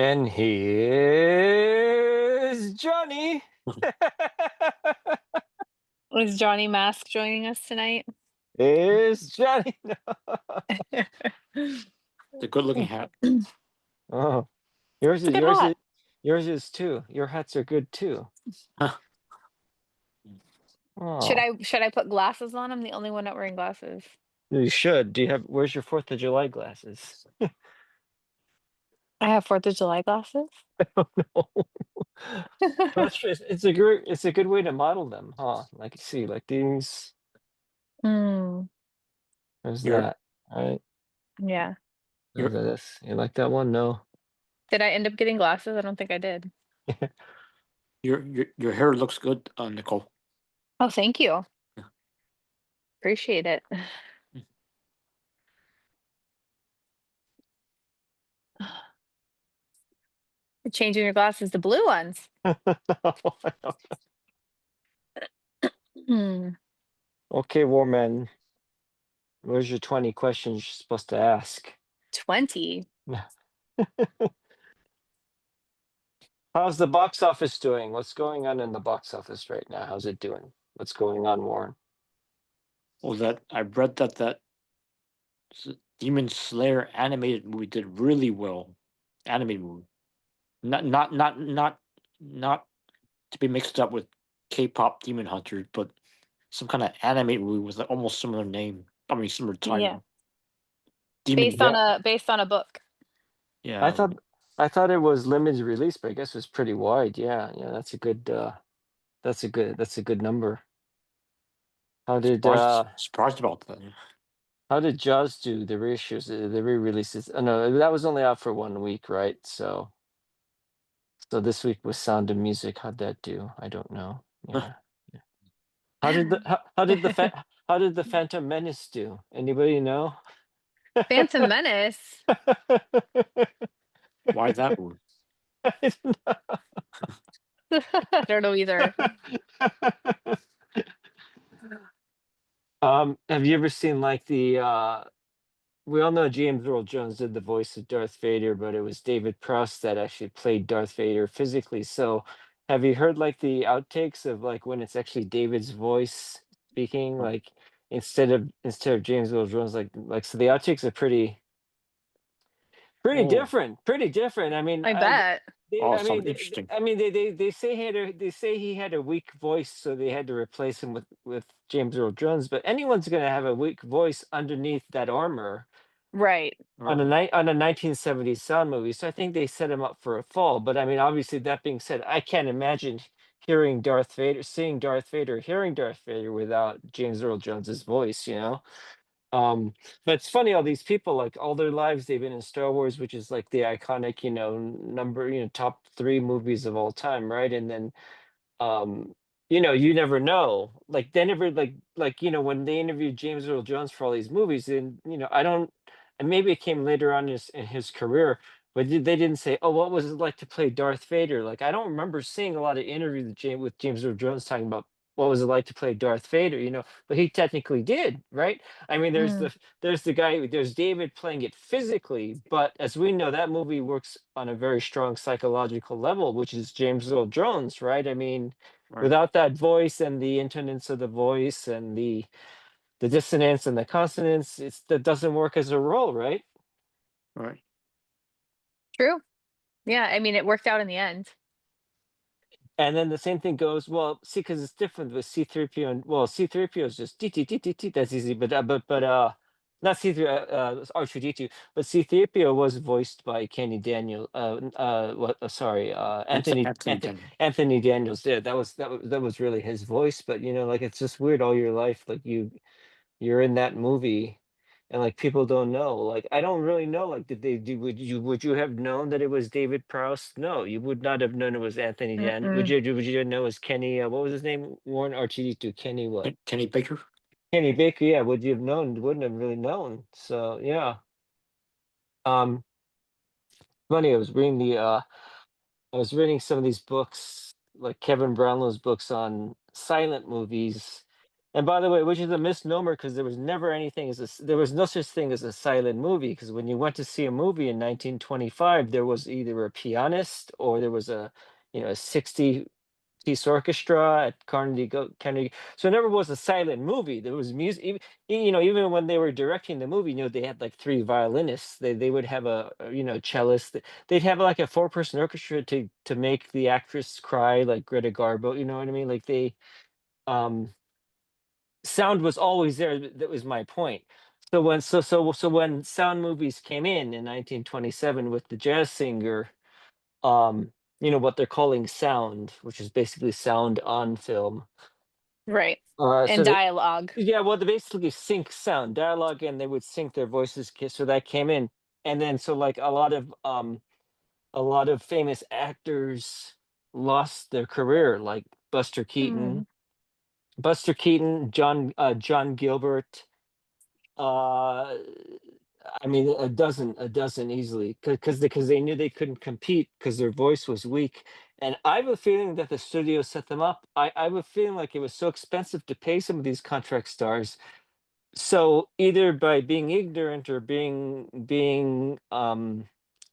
And here's Johnny. Is Johnny Mask joining us tonight? Here's Johnny. It's a good looking hat. Oh, yours It's a is good yours is hat. yours is too. Your hats are good too. Huh. Should Oh, I put glasses on? I'm the only one not wearing glasses. you should. Do you have? Where's your Fourth of July glasses? I have 4th of July glasses. Oh no. That's just, it's a good way to model them, huh? Like see, like these. Mm, There's Your that. All right. yeah. There's your this. You like that one? No. Did I end up getting glasses? I don't think I did. your hair looks good, Nicole. Oh, thank you. Yeah. Appreciate it. Mm. You're changing your glasses to blue ones. Hmm. Okay, Warman. Where's your 20 questions you're supposed to ask? 20. How's the box office doing? What's going on in the box office right now? How's it doing? What's going on, Warren? Well, that I read that Demon Slayer animated movie did really well. Animated movie, not to be mixed up with K-pop Demon Hunter, but some kind of animated movie with an almost similar name. I mean, similar Yeah. title. Demon. Yeah, Based on a book. I Yeah. thought I thought it was limited release, but I guess it was pretty wide. Yeah, yeah, that's a good number. How did Surprised about that. how did Jaws do the reissues, the re-releases? Oh, no, that was only out for 1 week, right? So this week was Sound of Music. How'd that do? I don't know. Yeah. Yeah. How did the Phantom Menace do? Anybody know? Phantom Menace. Why that movie? I don't I don't know either. know. Have you ever seen like we all know James Earl Jones did the voice of Darth Vader, but it was David Prowse that actually played Darth Vader physically. So have you heard like the outtakes of like when it's actually David's voice speaking, Oh, like instead of James Earl Jones, like so the outtakes are oh, pretty different. I mean, I bet. oh, sounds interesting. they say he had a weak voice, so they had to replace him with James Earl Jones. But anyone's gonna have a weak voice underneath that armor Right. on Right, 1970s sound movie. So I think they set him up for a fall. But I mean, obviously, that being said, I can't imagine seeing Darth Vader, hearing Darth Vader without James Earl Jones's voice. But it's funny, all these people, like all their lives, they've been in Star Wars, which is like the iconic, top three movies of all time, right? And then, you never know. Like they never when they interviewed James Earl Jones for all these movies, and I don't, and maybe it came later on in his career, but they didn't say, "Oh, what was it like to play Darth Vader?" Like I don't remember seeing a lot of interviews with James Earl Jones talking about what was it like to play Darth Vader, but he technically did, right? I mean, Mm, there's David playing it physically, but as we know, that movie works on a very strong psychological level, which is James Earl Jones, right? I mean, right, without that voice and the intonance of the voice and the dissonance and the consonants, that doesn't work as a role, right? right. true. Yeah, I mean, it worked out in the end. And then the same thing goes, well, see, because it's different with C3PO, and well, C3PO is just T, that's easy, not C3, R2D2, but C3PO was voiced by Kenny Daniel, sorry, Anthony Daniel. Anthony Daniels. Yeah, that was really his voice, but like it's just weird all your life, like you're in that movie, and like people don't know, like I don't really know, like did they do would you have known that it was David Prowse? No, you would not have known it was Anthony Dan. would Mm-mm. you would you know it was Kenny, what was his name, Warren RTD2, Kenny what? Kenny Baker. Kenny Baker. Yeah, would you have known? Wouldn't have really known. So yeah. um Funny, I was reading some of these books, like Kevin Brownlow's books on silent movies, And by the way, which is a misnomer because there was never anything there was no such thing as a silent movie because when you went to see a movie in 1925, there was either a pianist or there was a 60-piece orchestra at Carnegie. So it never was a silent movie. There was music. Even when they were directing the movie, they had like three violinists. They would have a cellist. They'd have like a four-person orchestra to make the actress cry, like Greta Garbo. You know what I mean? Like um sound was always there. That was my point. So when sound movies came in 1927 with the jazz singer, what they're calling sound, which is basically sound on film. Right. So And they dialogue. Yeah, well, they basically sync sound dialogue, and they would sync their voices. So that came in, and then so like a lot of famous actors lost their career, like Buster Mm, Keaton, John Gilbert. Uh, I mean, a dozen easily, because they knew they couldn't compete because their voice was weak. And I have a feeling that the studio set them up. I have a feeling like it was so expensive to pay some of these contract stars. So either by being ignorant or being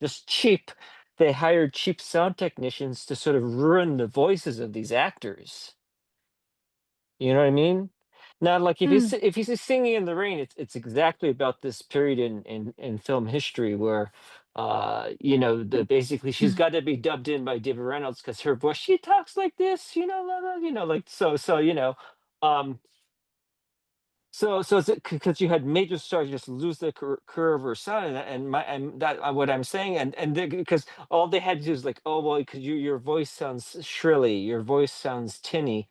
just cheap, they hired cheap sound technicians to sort of ruin the voices of these actors. You know what I mean? Now, like mm, if he's singing in the rain, it's exactly about this period in film history where, the basically she's got to be dubbed in by Debbie Reynolds because her voice, she talks like this, la, la, like so um so it's because you had major stars just lose their career over sound, and that what I'm saying, and because all they had to do is like, oh well, because your voice sounds shrilly, your voice sounds tinny,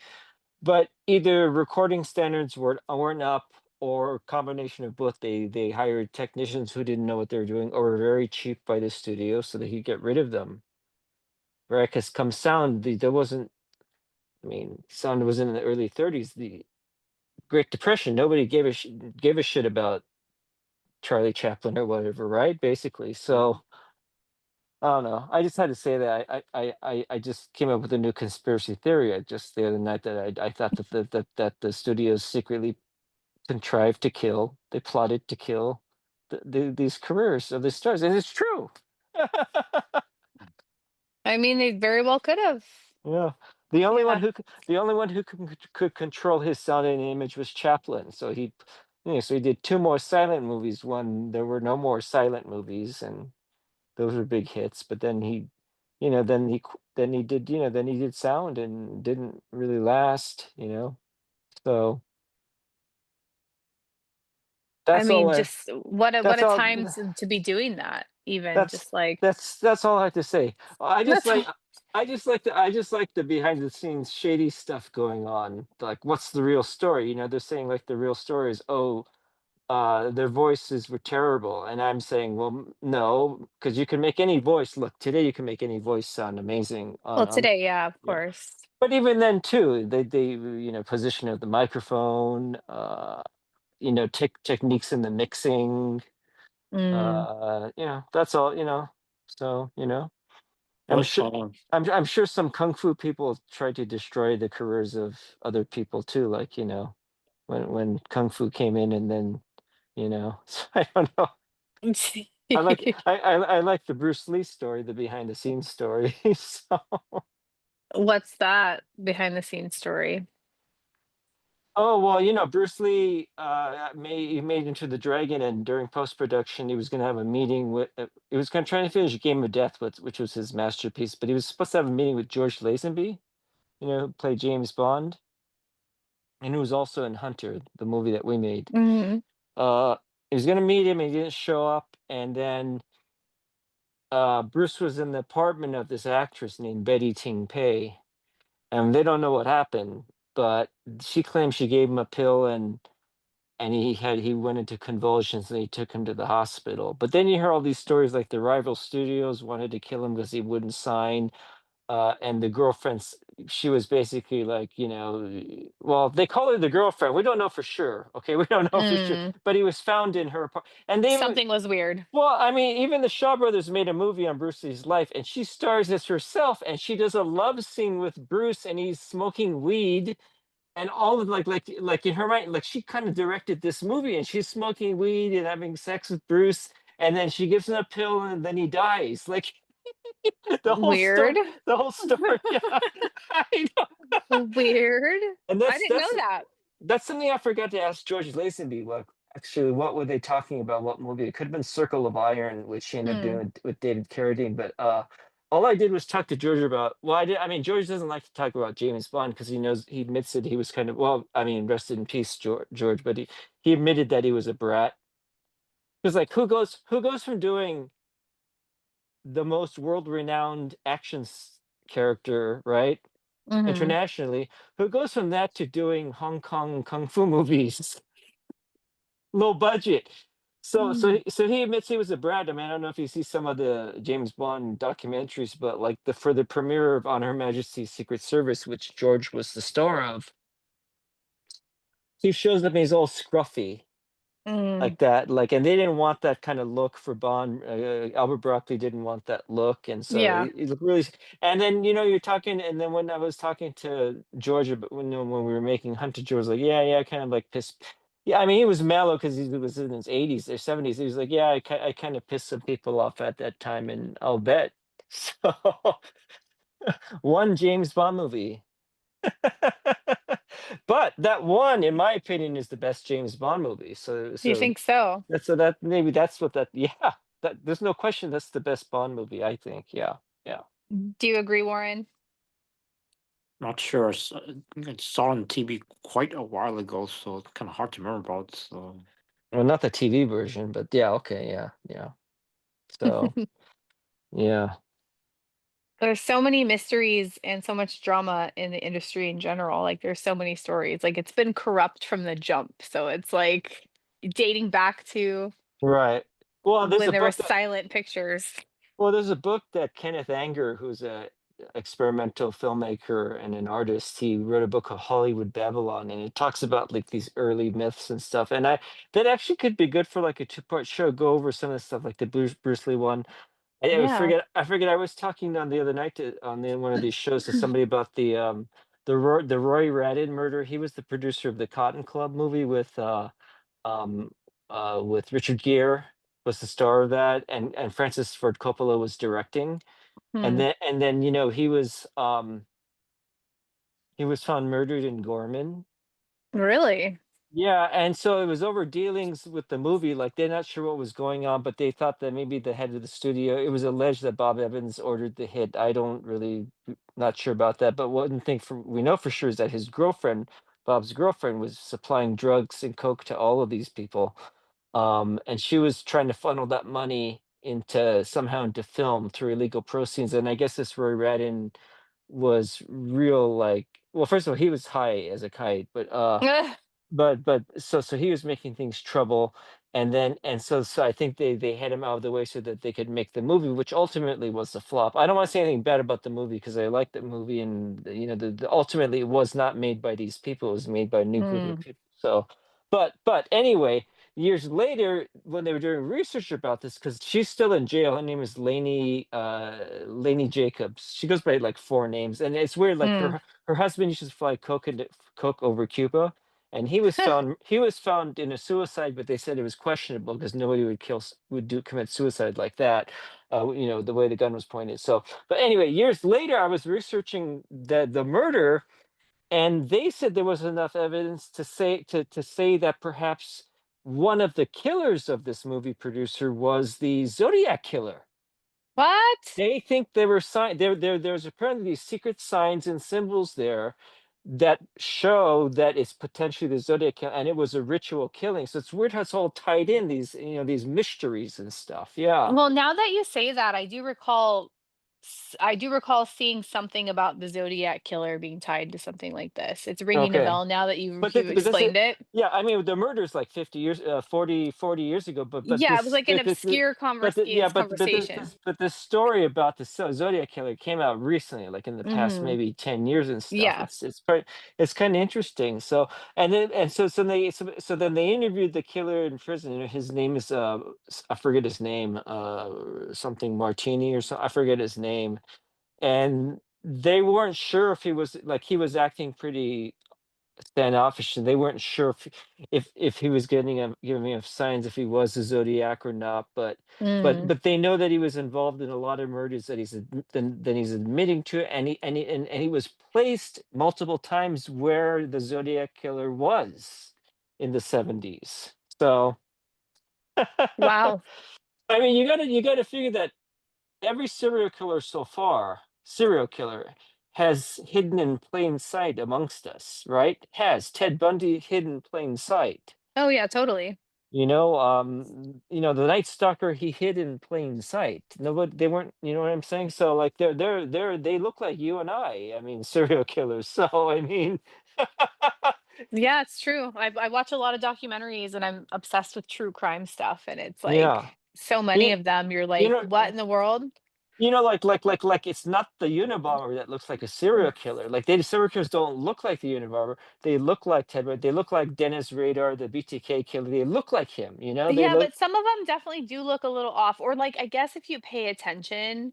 but either recording standards weren't up, or a combination of both. They hired technicians who didn't know what they were doing, or were very cheap by the studio, so they could get rid of them. Right? Because come sound, there wasn't. I mean, sound was in the early '30s, the Great Depression. Nobody gave a shit about Charlie Chaplin or whatever, right? Basically. So I don't know. I just had to say that I just came up with a new conspiracy theory just the other night, that I thought that the studios secretly contrived to kill, they plotted to kill these careers of the stars, and it's true. I mean, they very well could have. Yeah. The only one Yeah. who could control his sound and image was Chaplin. So he did two more silent movies when there were no more silent movies, and those were big hits. But then then he did sound and didn't really last. So I that's all mean, I just what that's a all time to be doing that, even that's just like that's all I have to say. I just that's like I just like the behind the scenes shady stuff going on. Like, what's the real story? They're saying like the real story is, oh, their voices were terrible, and I'm saying, well, no, because you can make any voice. Look, today you can make any voice sound amazing well on today, yeah, of yeah. course. But even then too, they position of the microphone, techniques in the mixing, Mm. that's all. So I'm But sure I'm sure some kung fu people tried to destroy the careers of other people too, like, when kung fu came in, and then, so I don't know. I like the Bruce Lee story, the behind the scenes story. So, What's that behind the scenes story? oh well, Bruce Lee he made Into the Dragon, and during post production he was going to have a meeting with he was going to try to finish Game of Death, which was his masterpiece, but he was supposed to have a meeting with George Lazenby, who played James Bond, and who was also in Hunter, the movie that we made. Mhm. Uh, he was gonna meet him, and he didn't show up, and then Bruce was in the apartment of this actress named Betty Ting Pei, and they don't know what happened, but she claims she gave him a pill, and he went into convulsions, and they took him to the hospital. But then you hear all these stories like the rival studios wanted to kill him because he wouldn't sign, and the girlfriend's she was basically like, well, they call her the girlfriend. We don't know for sure. Okay, we don't know for sure. Mm. But he was found in her apartment, and Something was weird. well, I mean, even the Shaw brothers made a movie on Bruce Lee's life, and she stars as herself, and she does a love scene with Bruce, and he's smoking weed, and all of like in her mind, like she kind of directed this movie, and she's smoking weed and having sex with Bruce, and then she gives him a pill, and then he dies. Like the whole story, Weird. the whole story. Yeah, I know. Weird. And I didn't know that. that's something I forgot to ask George Lazenby. Like, actually, what were they talking about? What movie? It could have been Circle of Iron, which she ended up doing Mm, with David Carradine. But all I did was talk to George about. Well, I did. I mean, George doesn't like to talk about James Bond because he knows he admits that he was kind of. Well, I mean, rest in peace, George. But he admitted that he was a brat. Because like, who goes from doing the most world-renowned character, right? hmm. Internationally, who goes from that to doing Hong Kong kung fu movies, low budget. So he admits he was a brat. I mean, I don't know if you see some of the James Bond documentaries, but like for the premiere of On Her Majesty's Secret Service, which George was the star of, he shows up and he's all scruffy Mm, like that, like, and they didn't want that kind of look for Bond. Albert Broccoli didn't want that look, and so yeah. it looked really. And then you're talking, and then when I was talking to George about when we were making Hunter, George was like, yeah, yeah, kind of like pissed. Yeah, I mean, he was mellow because he was in his 80s or 70s. He was like, yeah, I kind of pissed some people off at that time, and I'll bet. So one James Bond movie. But that one, in my opinion, is the best James Bond movie. So You think so? that maybe that's what that yeah, that there's no question that's the best Bond movie, I think. Yeah. Yeah. Do you agree, Warren? Not sure. I saw on TV quite a while ago, so it's kind of hard to remember about. So Well, not the TV version, but yeah, okay, yeah, yeah. So yeah. There's so many mysteries and so much drama in the industry in general. Like there's so many stories. Like it's been corrupt from the jump. So it's like dating back to Right. Well, there's when a there were book that silent pictures. there's a book that Kenneth Anger, who's a experimental filmmaker and an artist, he wrote a book called Hollywood Babylon, and it talks about like these early myths and stuff. And I that actually could be good for like a two-part show. Go over some of the stuff like the Bruce Lee one. Yeah. I forget I was talking on the other night on one of these shows to somebody about the Roy Radin murder. He was the producer of the Cotton Club movie um with Richard Gere was the star of that, and Francis Ford Coppola was directing. And Hmm. then he was found murdered in Gorman. Really? Yeah, and so it was over dealings with the movie. Like they're not sure what was going on, but they thought that maybe the head of the studio. It was alleged that Bob Evans ordered the hit. I don't really, not sure about that. But one thing we know for sure is that his girlfriend, Bob's girlfriend, was supplying drugs and coke to all of these people, and she was trying to funnel that money somehow into film through illegal proceeds. And I guess this Roy Radin was real, like, well, first of all, he was high as a kite, Ugh. but he was making things trouble, and then so I think they had him out of the way so that they could make the movie, which ultimately was a flop. I don't want to say anything bad about the movie because I like the movie, and ultimately it was not made by these people. It was made by a new group of Mm, people. So, but anyway, years later when they were doing research about this, because she's still in jail. Her name is Lainey Jacobs. She goes by like four names, and it's weird. Like mm. her husband used to fly coke over Cuba, and he was found in a suicide, but they said it was questionable because nobody would commit suicide like that. The way the gun was pointed. So, but anyway, years later, I was researching the murder, and they said there was enough evidence to say that perhaps one of the killers of this movie producer was the Zodiac killer. What? They think there were there's apparently these secret signs and symbols there that show that it's potentially the Zodiac killer, and it was a ritual killing. So it's weird how it's all tied in, these mysteries and stuff. Yeah. Well, now that you say that, I do recall seeing something about the Zodiac killer being tied to something like this. It's ringing a Okay. bell now that But you've that's it. explained it. Yeah, I mean, the murder's like 50 years, 40 years ago. Yeah, it was like an obscure conversation. But this story about the Zodiac killer came out recently, like in the past Mhm. maybe 10 years and stuff. Yeah. It's kind of interesting. So so then they interviewed the killer in prison. His name is I forget his name, something Martini or something. I forget his name, and they weren't sure if he was acting pretty standoffish, and they weren't sure if he was giving enough signs if he was a Zodiac or not. Mm. But they know that he was involved in a lot of murders that then he's admitting to, and he was placed multiple times where the Zodiac killer was in the 70s. So Wow. I mean, you gotta figure that every serial killer has hidden in plain sight amongst us, right? Has Ted Bundy hidden in plain sight? Oh yeah, totally. The Night Stalker, he hid in plain sight. Nobody, they weren't, you know what I'm saying? So like they look like you and I mean, serial killers. So I mean, Yeah, it's true. I watch a lot of documentaries and I'm obsessed with true crime stuff, and it's like yeah. so many You, of them you're you like, know, "What in the world?" like it's not the Unabomber that looks like a serial killer. Like they serial killers don't look like the Unabomber. They look like Ted. They look like Dennis Radar, the BTK killer. They look like him. They Yeah, look. but some of them definitely do look a little off, or, like, I guess if you pay attention,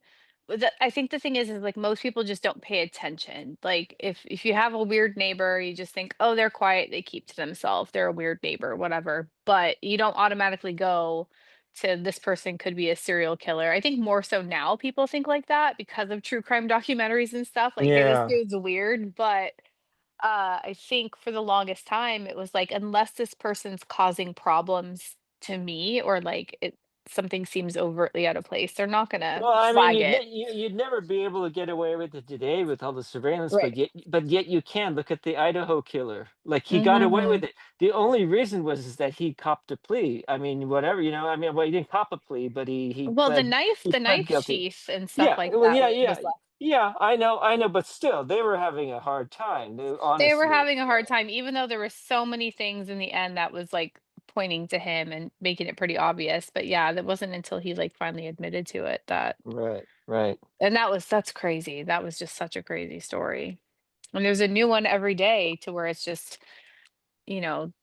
I think the thing is, like, most people just don't pay attention. Like, if you have a weird neighbor, you just think, "Oh, they're quiet, they keep to themselves, they're a weird neighbor," whatever, but you don't automatically go to, "This person could be a serial killer." I think more so now people think like that because of true crime documentaries and stuff, like, "Hey, this Yeah. dude's weird," but I think for the longest time, it was like, unless this person's causing problems to me or like something seems overtly out of place, they're not gonna Well, I mean, flag it. you'd never be able to get away with it today with all the surveillance, Right. but yet you can. Look at the Idaho killer. Like he got away with Mhm. it. The only reason was is that he copped a plea. I mean, whatever, I mean, well, he didn't cop a plea, but he Well, pled he the pled knife guilty. sheath and stuff Yeah, like well, that yeah, yeah, was left. yeah. I know, but still, they were having a hard time. They were Honestly, having a hard time, even though there were so many things in the end that was like pointing to him and making it pretty obvious. But yeah, that wasn't until he like finally admitted to it that, right, right. and that's crazy. That was just such a crazy story. And there's a new one every day to where it's just, you know,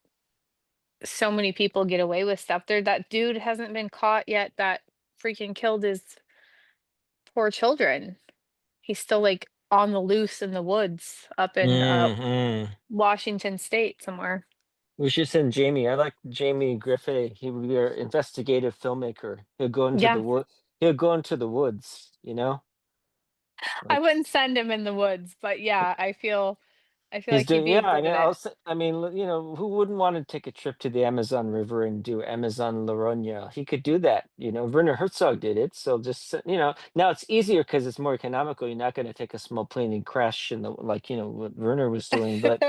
so many people get away with stuff. That dude hasn't been caught yet that freaking killed his poor children. He's still like on the loose in the woods up in Hmm. Washington state somewhere. We should send Jamie. I like Jamie Griffith. He would be our investigative filmmaker. Yeah, He'll go into the woods, I like wouldn't send him in the woods, but yeah, I feel he's like he'd doing. be Yeah, I good mean, at it. who wouldn't want to take a trip to the Amazon River and do Amazon Laronia? He could do that. Werner Herzog did it. So now it's easier because it's more economical. You're not going to take a small plane and crash in the like what Werner was doing, but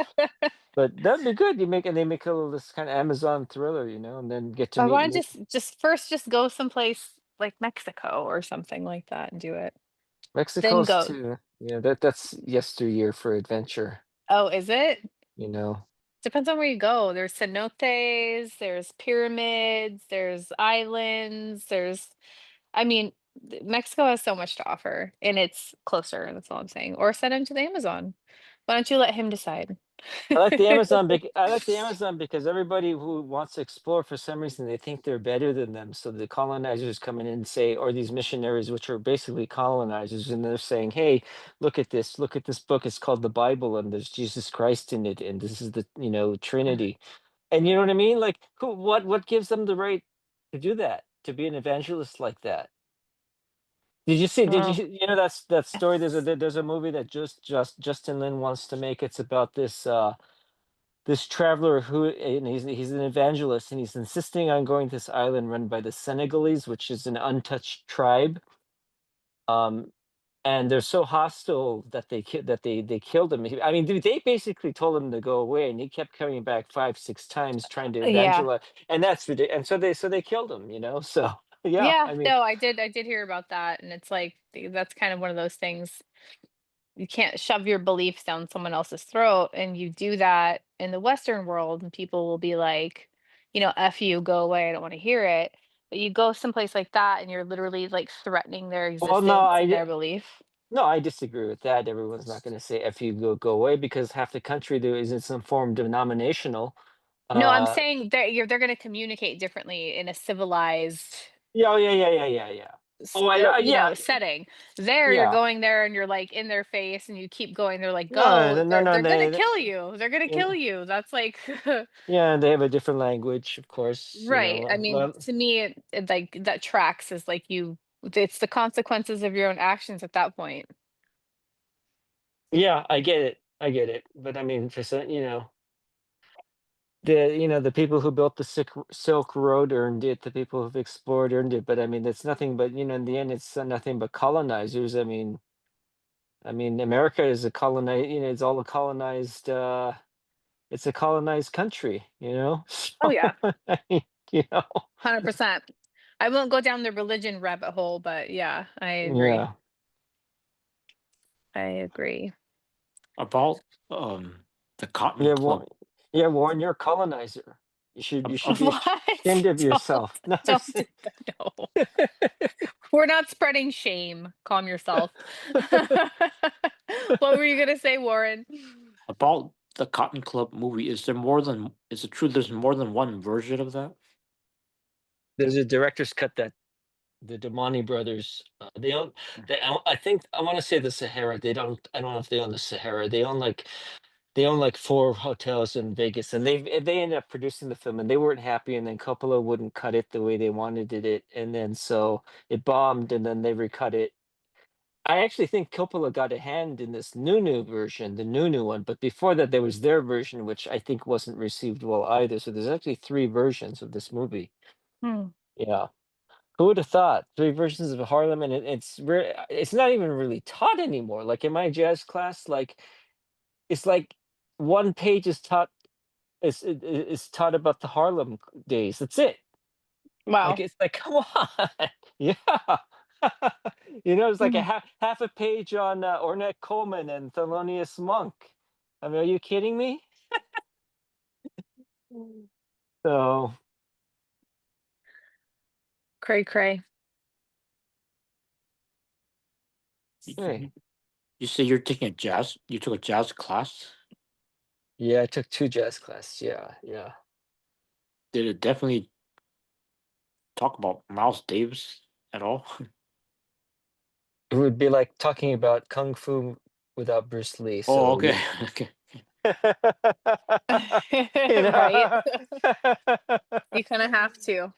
that'd be good. They make a little this kind of Amazon thriller, and then get to I meet. want to just first just go someplace like Mexico or something like that and do it. Then Mexico's go. too. That's yesteryear for adventure. Oh, is it? You know. Depends on where you go. There's cenotes, there's pyramids, there's islands, I mean, Mexico has so much to offer and it's closer. That's all I'm saying. Or send him to the Amazon. Why don't you let him decide? I like the Amazon because everybody who wants to explore for some reason they think they're better than them. So the colonizers come in and say, or these missionaries, which are basically colonizers, and they're saying, "Hey, look at this book. It's called the Bible, and there's Jesus Christ in it, and this is the Trinity." And you know what I mean? Like, what gives them the right to do that? To be an evangelist like that? Did you see? Oh, That's that story. There's a movie that just Justin Lin wants to make. It's about this traveler who and he's an evangelist and he's insisting on going to this island run by the Senegalese, which is an untouched tribe. Um, and they're so hostile that they killed him. I mean, they basically told him to go away, and he kept coming back 5 6 times trying to yeah. evangelize, and that's ridiculous. And so they killed him. So yeah, Yeah, I mean, no, I did hear about that, and it's like, that's kind of one of those things. You can't shove your beliefs down someone else's throat, and you do that in the Western world, and people will be like, "F you, go away, I don't wanna hear it." But you go someplace like that, and you're literally, like, threatening their well, existence and their belief. no, I disagree with that. Everyone's not going to say "f you," go away because half the country there is in some form denominational. No, I'm Uh, saying they're gonna communicate differently in a civilized. yeah, oh, yeah, yeah, yeah, yeah, yeah. Oh, I yeah, setting. There, you're yeah. going there and you're like in their face and you keep going. They're like, No, go. no, no, no, They're gonna kill you. They're gonna you kill you. That's like yeah, they have a different language, of course, you right. know, I mean, well, to me, it like that tracks is like it's the consequences of your own actions at that point. yeah, I get it, but I mean, for some, the people who built the Silk Road earned it, the people who've explored earned it, but I mean, it's nothing but, in the end, it's nothing but colonizers. I mean, America is a colonized, it's all a colonized, it's a colonized country, Oh So, yeah, I mean, you know, 100%. I won't go down the religion rabbit hole, but yeah, I agree. yeah, I agree. About the Cotton yeah, Club. yeah, Warren, you're a colonizer. You should be ashamed What? of yourself. No, I'm Don't do saying. that. No. We're not spreading shame. Calm yourself. What were you gonna say, Warren? About the Cotton Club movie, is it true there's more than one version of that? There's a director's cut that the Damani brothers, they own. I think I want to say the Sahara. They don't. I don't know if they own the Sahara. They own like four hotels in Vegas, and they ended up producing the film, and they weren't happy, and then Coppola wouldn't cut it the way they wanted it, and then so it bombed, and then they recut it. I actually think Coppola got a hand in this new version, the new one, but before that there was their version, which I think wasn't received well either. So there's actually three versions of this movie. Hmm. Yeah. Who would have thought? Three versions of Harlem, and it's not even really taught anymore. Like in my jazz class, like it's like one page is taught is taught about the Harlem days. That's it. Like Wow. it's like, come on, yeah. It's like a Hmm. half a page on Ornette Coleman and Thelonious Monk. I mean, are you kidding me? Mm. So, Cray cray. You, hey, you, you say you took a jazz class? yeah, I took two jazz classes. Yeah, yeah. Did it definitely talk about Miles Davis at all? It would be like talking about kung fu without Bruce Lee. Oh, So, okay. Okay. you Right. know. You kind of have to.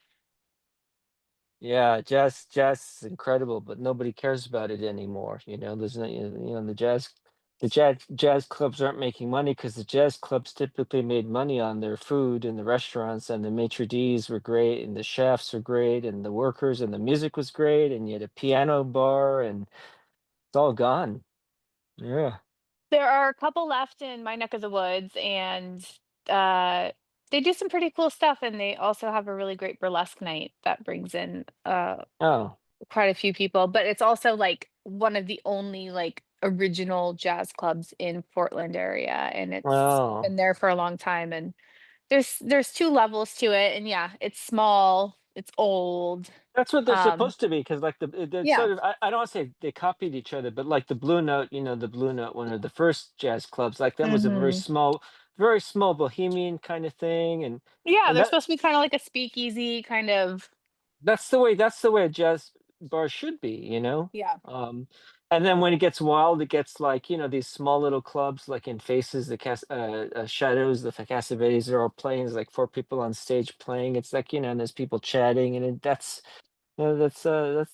Yeah, jazz is incredible, but nobody cares about it anymore. There's no, the jazz clubs aren't making money because the jazz clubs typically made money on their food and the restaurants, and the maitre d's were great, and the chefs were great, and the workers, and the music was great, and you had a piano bar, and it's all gone. Yeah. There are a couple left in my neck of the woods, and uh, they do some pretty cool stuff. And they also have a really great burlesque night that brings in Oh, quite a few people. But it's also like one of the only like original jazz clubs in Portland area, and it's well, been there for a long time. And there's two levels to it, and yeah, it's small, it's old. that's what they're Um, supposed to be, because like the yeah. sort of, I don't want to say they copied each other, but like the Blue Note, the Blue Note, one of the first jazz clubs, like them was a Hmm. very small bohemian kind of thing, and Yeah, and they're that supposed to be kind of like a speakeasy kind of. that's the way a jazz bar should be. Yeah. Um, and then when it gets wild, it gets like these small little clubs, like in Faces, Shadows, the Cassavetes are all playing. There's like four people on stage playing. It's like and there's people chatting, and that's. Yeah,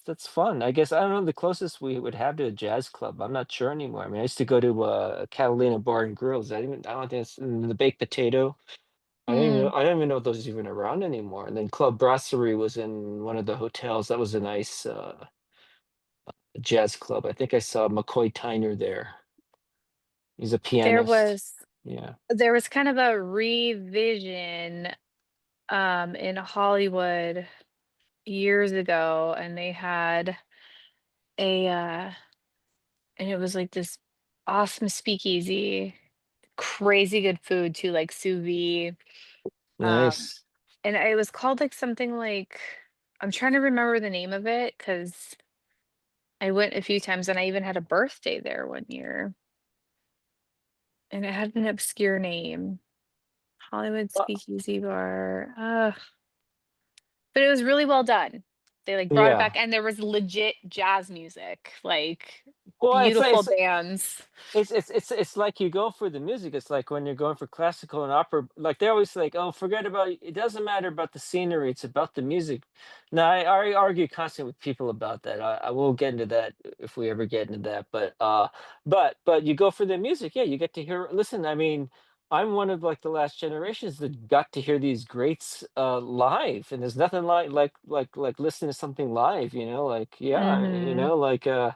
that's fun. I guess I don't know the closest we would have to a jazz club. I'm not sure anymore. I mean, I used to go to Catalina Bar and Grills. I don't think it's the Baked Potato. Mm. I don't even know if those is even around anymore. And then Club Brasserie was in one of the hotels. That was a nice jazz club. I think I saw McCoy Tyner there. He's a There pianist. was Yeah. there was kind of a revision in Hollywood years ago, and they had a and it was like this awesome speakeasy, crazy good food too, like sous vide. Um Nice. and it was called like something like, I'm trying to remember the name of it because I went a few times and I even had a birthday there one year, and it had an obscure name. Hollywood Well, Speakeasy Bar. But it was really well done. They, like, brought it Yeah. back, and there was legit jazz music, like, Well, beautiful bands. it's like you go for the music. It's like when you're going for classical and opera. Like they always like, oh, forget about it. Doesn't matter about the scenery. It's about the music. Now I argue constantly with people about that. I will get into that if we ever get into that. But you go for the music. Yeah, you get to hear. Listen, I mean, I'm one of like the last generations that got to hear these greats live, and there's nothing like listening to something live. Like yeah, Mhm.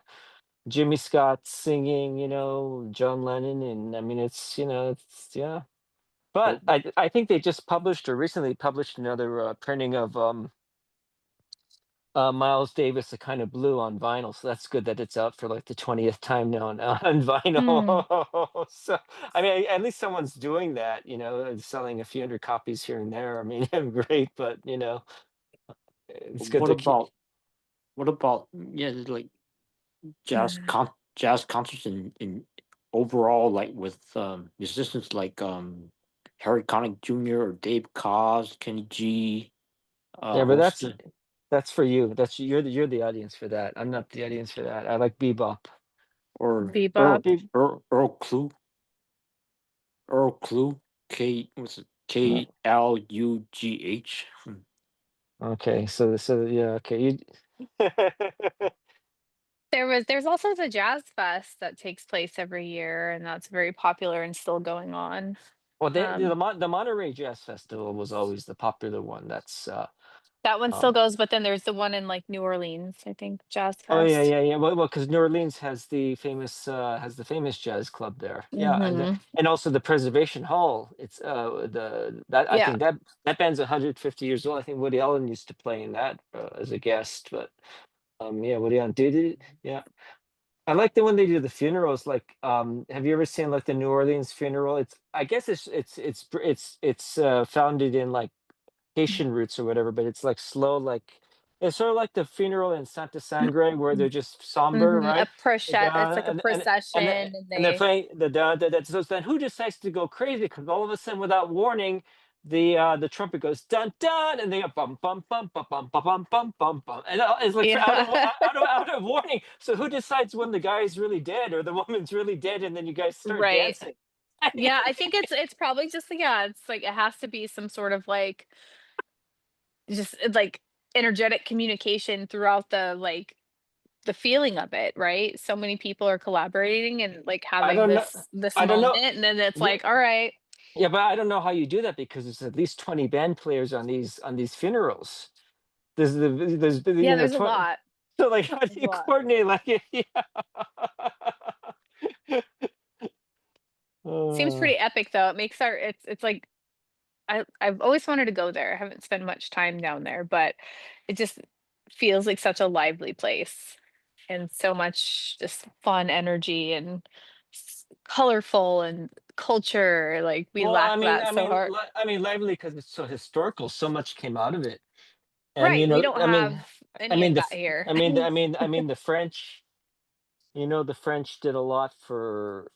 Jimmy Scott singing, John Lennon, and I mean, it's yeah. But Well, I think they just published or recently published another printing of Miles Davis, "The Kind of Blue" on vinyl. So that's good that it's out for like the 20th time now on Mm. vinyl. So I mean, at least someone's doing that, and selling a few hundred copies here and there. I mean, great, but it's good what to keep. about yeah, like jazz concerts in overall, like with musicians like Harry Connick Jr. or Dave Koz, Kenny G, Yeah, but who's that's for you. You're the audience for that. I'm not the audience for that. I like bebop. or Bebop. Earl Klugh, Klugh. Okay, so yeah, okay. There's also the Jazz Fest that takes place every year, and that's very popular and still going on. Well, Um, the Monterey Jazz Festival was always the popular one. That's that one still um goes, but then there's the one in, like, New Orleans, I think, Jazz oh yeah, Fest. yeah, yeah. Well, because New Orleans has the famous jazz club there. Yeah, Mhm. and also the Preservation Hall. It's the that I Yeah. think that band's 150 years old. I think Woody Allen used to play in that as a guest, but yeah, Woody Allen did it. Yeah. I like the when they do the funerals. Like, have you ever seen like the New Orleans funeral? I guess it's founded in like Haitian roots or whatever, but it's like slow, like it's sort of like the funeral in Santa Sangre where they're just somber, Mhm, right? it's like a And procession, and and they're they playing so then who decides to go crazy? Because all of a sudden, without warning, the trumpet goes dun dun, and they go bum bum bum bum bum bum bum bum bum bum, and it's like for yeah. out of warning. So who decides when the guy is really dead or the woman's really dead, and then you guys start Right. dancing? Yeah, I think it's probably just, yeah, it's like it has to be some sort of, like, just, like, energetic communication throughout the feeling of it, right? So many people are collaborating and, like, I having don't know. this I don't moment, know. and then it's Yeah, like, "Alright." yeah, but I don't know how you do that because there's at least 20 band players on these funerals. There's Yeah, there's a lot. so like how do There's a you lot. coordinate like yeah. Seems uh, pretty epic, though. It makes our it's like I've always wanted to go there. I haven't spent much time down there, but it just feels like such a lively place and so much just fun energy and colorful and culture. Like we well, lack that so hard. I mean lively because it's so historical. So much came out of it, and Right. We don't have I any mean of the that here. the French. The French did a lot for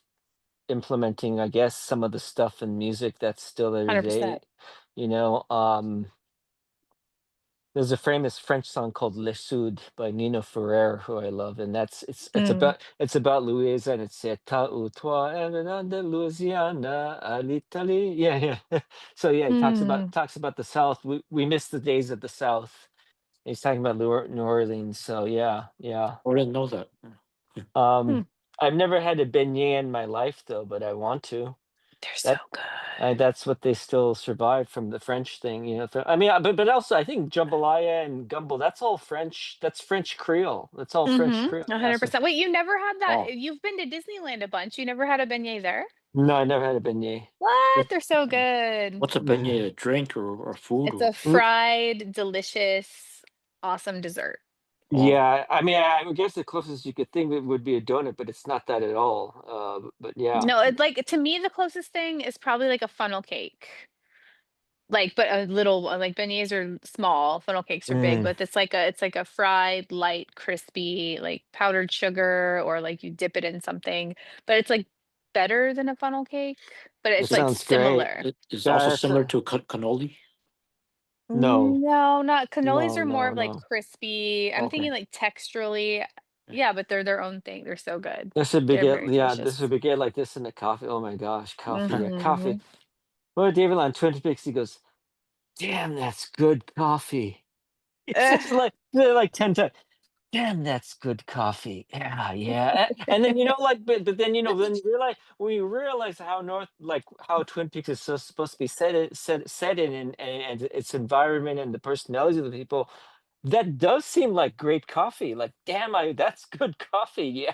implementing, I guess, some of the stuff in music that's still there today. 100%. You know, there's a famous French song called "Le Sud" by Nino Ferrer, who I love, and Mm. it's about Louisa, and it's "C'est ta ou toi, de Louisiana, à l'Italie." Yeah, yeah. So yeah, he Mm. talks about the South. We miss the days of the South. He's talking about New Orleans. So yeah, yeah. I didn't know that. Yeah. Hmm. Um, I've never had a beignet in my life though, but I want to. They're so That good. that's what they still survived from the French thing, I mean, but also I think jambalaya and gumbo, that's all French. That's French Creole. That's all French Mhm. Creole. Yeah. So 100%. Wait, you never had Oh, that? You've been to Disneyland a bunch. You never had a beignet there? no, I never had a beignet. What? But They're so mm. good. What's a beignet? A drink or food It's a or mm, fried, delicious, awesome dessert. wow? yeah, I mean, I would guess the closest you could think of would be a donut, but it's not that at all. But yeah, No, it's like to me, the closest thing is probably like a funnel cake. Like, but a little like beignets are small, funnel cakes are big, mm, but it's like a fried, light, crispy, like powdered sugar, or like you dip it in something. But it's like better than a funnel cake, but that it's like It, sounds great. similar. it's also Yeah, that's similar to cannoli. No, No, not cannolis no, are more no, of, like, no. crispy. I'm Okay. thinking, like, texturally yeah, but they're their own thing. They're so good. This would be They're good. very Yeah, delicious. this would be good like this in the coffee. Oh my gosh, coffee. Yeah, coffee. Mhm. Well, David on Twin Peaks, he goes, "Damn, that's good coffee." He says like 10 times. Damn, that's good coffee. Yeah, yeah. And then like, but then then you realize when you realize how how Twin Peaks is so supposed to be set in and its environment and the personalities of the people, that does seem like great coffee. Like, damn, I that's good coffee.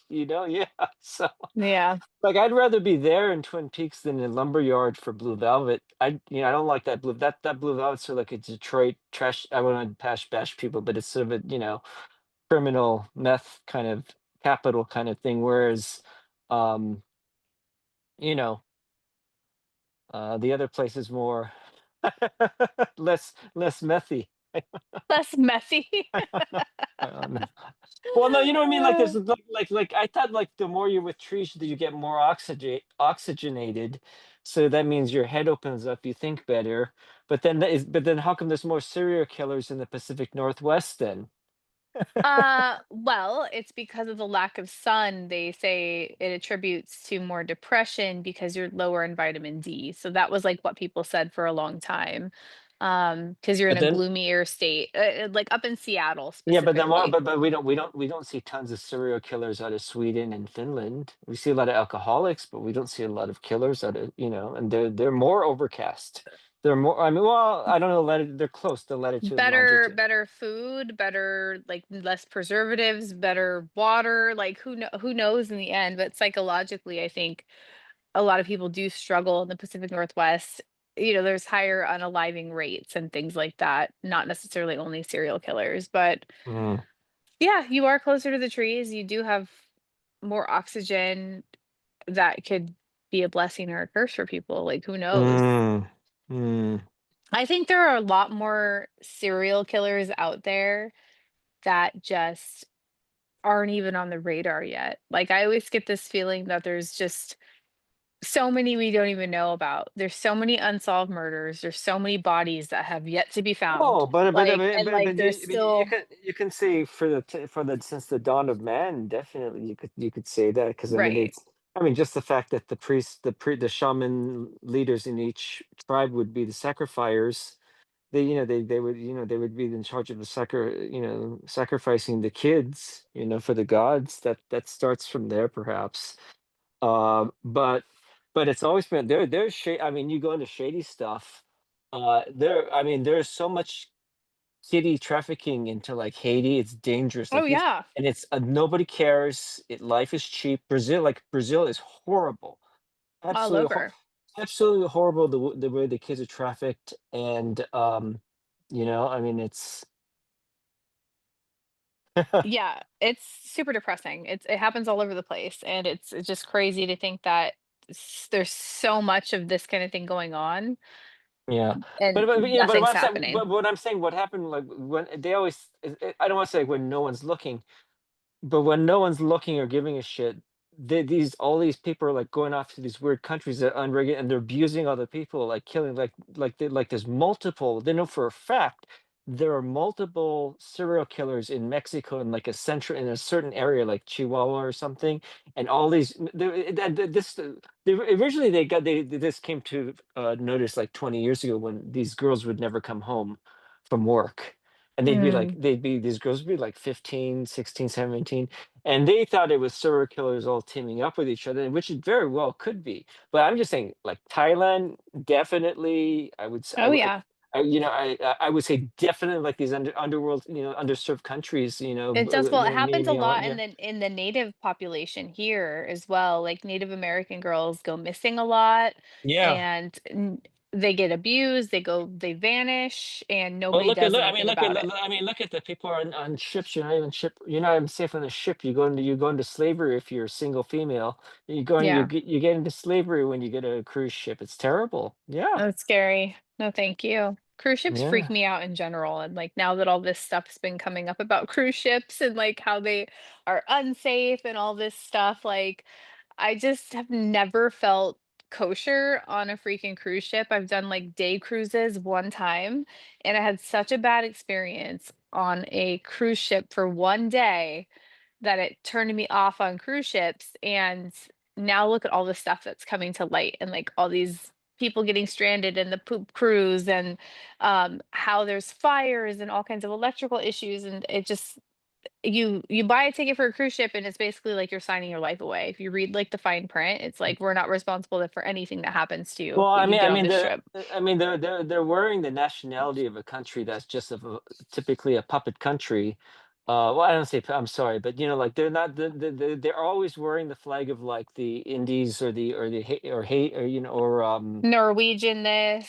Yeah, yeah. So Yeah. like I'd rather be there in Twin Peaks than in Lumberyard for Blue Velvet. I don't like that Blue Velvet's sort of like a Detroit trash. I want to bash people, but it's sort of a criminal meth kind of capital kind of thing. Whereas, um, you know, the other place is more less methy. Less messy. I don't know. Well, no, you know what I mean. Like there's like I thought like the more you're with trees, that you get more oxygenated. So that means your head opens up, you think better. But then how come there's more serial killers in the Pacific Northwest then? Well, it's because of the lack of sun. They say it attributes to more depression because you're lower in vitamin D. So that was like what people said for a long time. Because you're in But a then gloomy air state, like up in Seattle Yeah, but then what? specifically. But we don't see tons of serial killers out of Sweden and Finland. We see a lot of alcoholics, but we don't see a lot of killers out of and they're more overcast. They're more. I mean, well, I don't know. They're close to latitude and Better, longitude. better food, better like less preservatives, better water. Like who knows in the end? But psychologically, I think a lot of people do struggle in the Pacific Northwest. There's higher unaliving rates and things like that, not necessarily only serial killers, but Mm, yeah, you are closer to the trees. You do have more oxygen that could be a blessing or a curse for people. Like, who knows? mm, mm. I think there are a lot more serial killers out there that just aren't even on the radar yet. Like, I always get this feeling that there's just so many we don't even know about. There's so many unsolved murders. There's so many bodies that have yet to be found. Oh, Like, and like there's still you can say for the since the dawn of man, definitely you could say that because right. I mean just the fact that the priests the shaman leaders in each tribe would be the sacrificers. They would they would be in charge of the sacrificing the kids for the gods. That starts from there perhaps. But it's always been there's shade. I mean, you go into shady stuff. I mean, there's so much kitty trafficking into like Haiti. It's dangerous. Oh Like these, yeah, and it's nobody cares. Life is cheap. Brazil is horrible. all Absolutely, over. absolutely horrible. The way the kids are trafficked, and I mean, it's Yeah, it's super depressing. It happens all over the place, and it's just crazy to think that there's so much of this kind of thing going on, yeah. and But nothing's what I'm saying, happening. what I'm saying, what happened like when they always, I don't want to say when no one's looking. But when no one's looking or giving a shit, these all these people are like going off to these weird countries that are unregulated, and they're abusing other people, like killing, like there's multiple. They know for a fact there are multiple serial killers in Mexico in like in a certain area like Chihuahua or something, and all these. Originally this came to notice like 20 years ago when these girls would never come home from work and Mm. these girls would be like 15, 16, 17, and they thought it was serial killers all teaming up with each other, which it very well could be. But I'm just saying, like Thailand, definitely, I would, s- Oh yeah, I would say definitely like these underworld, underserved countries, it does. Well, it happens a lot yeah, in the native population here as well. Like Native American girls go missing a lot, yeah. and they get abused. They vanish, and Well, nobody does I mean, anything about it. I mean, look at the people on ships. You're not even safe on a ship. You go into slavery if you're a single female. Yeah. You get into slavery when you get a cruise ship. It's terrible. Yeah, That's scary. No, thank you. Cruise ships freak yeah, me out in general, and, like, now that all this stuff's been coming up about cruise ships and, like, how they are unsafe and all this stuff, like, I just have never felt kosher on a freaking cruise ship. I've done like day cruises one time, and I had such a bad experience on a cruise ship for one day that it turned me off on cruise ships. And now look at all the stuff that's coming to light, and like all these people getting stranded in the poop cruise, and how there's fires and all kinds of electrical issues. And it just, you buy a ticket for a cruise ship and it's basically like you're signing your life away. If you read like the fine print, it's like we're not responsible for anything that happens to you Well, that I you mean, do on this they're, trip. they're wearing the nationality of a country that's just typically a puppet country. Well, I don't say, I'm sorry, but like they're not, they're always wearing the flag of like the Indies or the hate or hate or Norwegian this,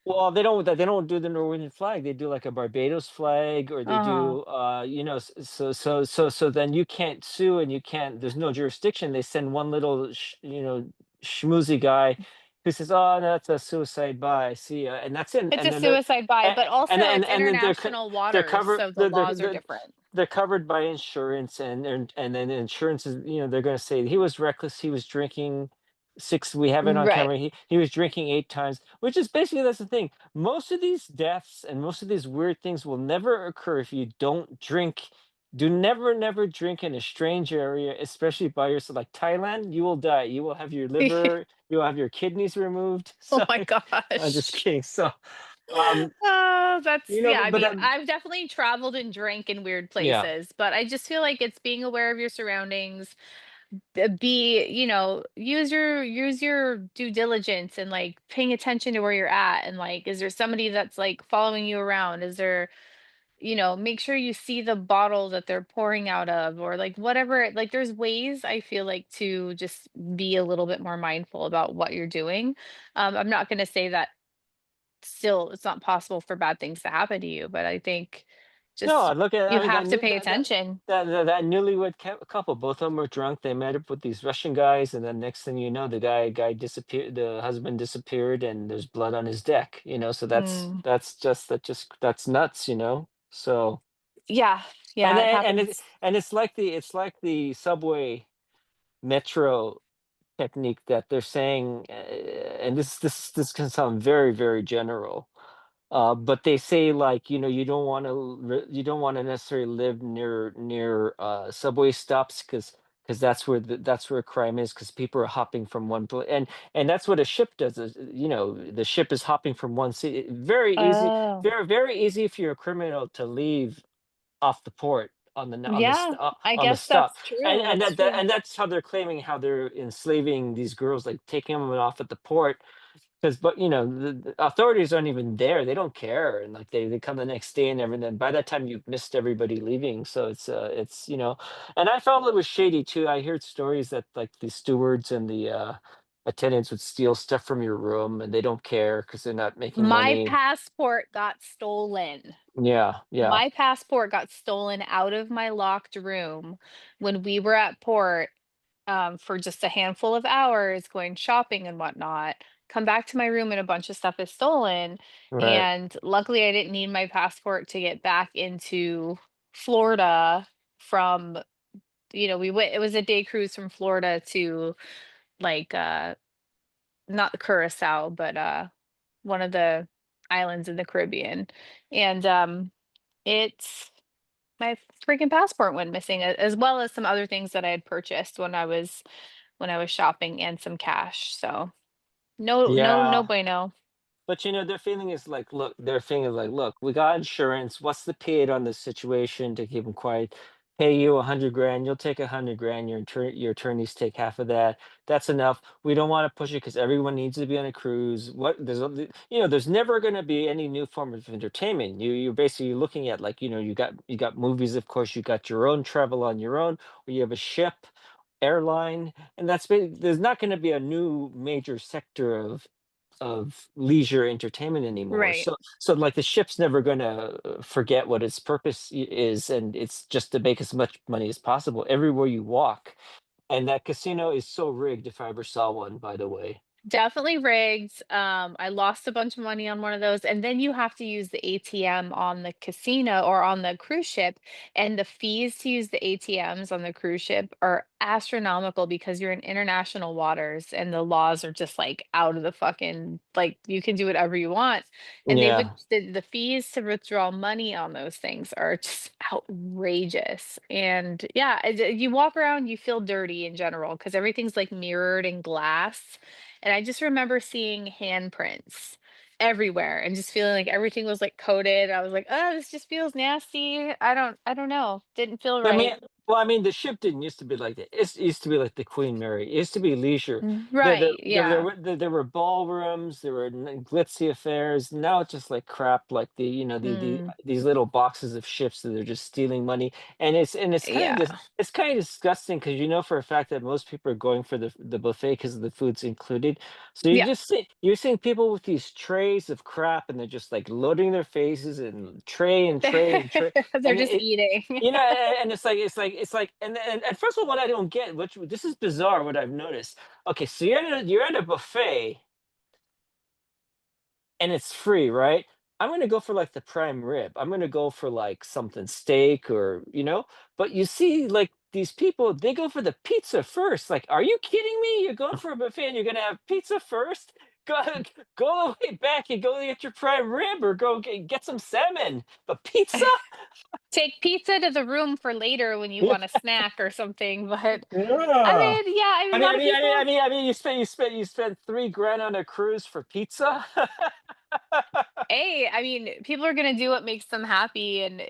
well, they don't do the Norwegian flag. They do like a Barbados flag, or they uh-huh. do so then you can't sue, and you can't, there's no jurisdiction. They send one little schmoozy guy who says, "Oh, that's a suicide by, see ya," and that's it. It's And a then they're suicide by, but also it's and then international they're waters, covered so the laws are different. they're covered by insurance, and then insurance is, they're going to say he was reckless, he was drinking six, we have it on Right. camera, he was drinking 8 times, which is basically, that's the thing, most of these deaths and most of these weird things will never occur if you don't drink. Do never drink in a strange area, especially by yourself. Like Thailand, you will die, you will have your liver, you will have your kidneys removed. Oh So my I'm just gosh. kidding. So um Oh, that's, yeah, I but mean, I've definitely traveled and drank in weird yeah. places, but I just feel like it's being aware of your surroundings. Be, use your due diligence and like paying attention to where you're at, and like, is there somebody that's like following you around? Is there, make sure you see the bottle that they're pouring out of, or like whatever. Like there's ways, I feel like, to just be a little bit more mindful about what you're doing. I'm not going to say that still it's not possible for bad things to happen to you, but I think No, just look at, you I mean, have to pay attention. that newlywed couple, both of them were drunk. They met up with these Russian guys, and then next thing you know, the guy disappeared. The husband disappeared, and there's blood on his deck. So Mm. that's nuts. So Yeah, and yeah, it then- and it happens. and it's like the subway metro technique that they're saying, and this can sound very, very general, but they say, like, you don't want to necessarily live near subway stops, because that's where crime is, because people are hopping from one place, and that's what a ship does, is, the ship is hopping from one city. Very easy, Oh, very, very easy if you're a criminal to leave off the port yeah, I on the guess stop. that's and true. and That's true. and that's how they're claiming how they're enslaving these girls, like taking them off at the port, because but the authorities aren't even there, they don't care, and like they come the next day and everything. By that time you've missed everybody leaving, so and I felt it was shady too. I heard stories that like the stewards and the attendants would steal stuff from your room, and they don't care because they're not making My money. passport got stolen. Yeah, yeah. My passport got stolen out of my locked room when we were at port, for just a handful of hours going shopping and whatnot. Come back to my room and a bunch of stuff is stolen. Right. And luckily, I didn't need my passport to get back into Florida from, we went, it was a day cruise from Florida to like, not Curacao, but one of the islands in the Caribbean. And it's my freaking passport went missing, as well as some other things that I had purchased when I was shopping, and some cash. So no, no, no Yeah. bueno. But their feeling is like, look, we got insurance. What's the paid on this situation to keep them quiet? Pay you 100 grand. You'll take 100 grand. Your attorneys take half of that. That's enough. We don't want to push it because everyone needs to be on a cruise. There's never going to be any new form of entertainment. You're basically looking at, like, you got movies, of course. You got your own travel on your own, or you have a ship, airline, and there's not going to be a new major sector of leisure entertainment anymore. Right. So like the ship's never going to forget what its purpose is, and it's just to make as much money as possible everywhere you walk. And that casino is so rigged, if I ever saw one, by the way. Definitely rigged. I lost a bunch of money on one of those, and then you have to use the ATM on the casino or on the cruise ship, and the fees to use the ATMs on the cruise ship are astronomical because you're in international waters and the laws are just like out of the fucking like you can do whatever you want. And they would Yeah. the fees to withdraw money on those things are just outrageous. And yeah, you walk around, you feel dirty in general because everything's like mirrored in glass, and I just remember seeing handprints everywhere and just feeling like everything was like coated. I was like, "Oh, this just feels nasty." I don't know. Didn't feel I right. mean, well, I mean, the ship didn't used to be like that. It used to be like the Queen Mary. It used to be leisure. Right. Yeah. There were ballrooms. There were glitzy affairs. Now it's just like crap, like Mm, these little boxes of ships that are just stealing money. And it's yeah. it's kind of disgusting because you know for a fact that most people are going for the buffet because the food's included. So Yeah. you're seeing people with these trays of crap and they're just like loading their faces and tray and tray They're and just it eating. you know, and it's like, and first of all, what I don't get, which this is bizarre, what I've noticed. Okay, so you're at a buffet and it's free, right? I'm gonna go for like the prime rib. I'm gonna go for like something steak or but you see like these people, they go for the pizza first. Like, are you kidding me? You're going for a buffet and you're gonna have pizza first? Go go all the way back and go get your prime rib or go get some salmon. But pizza? Take pizza to the room for later when you want a snack or something, but I Yeah. mean, yeah, I mean, a lot of people. You spent 3 grand on a cruise for pizza. Hey, I mean, people are gonna do what makes them happy, and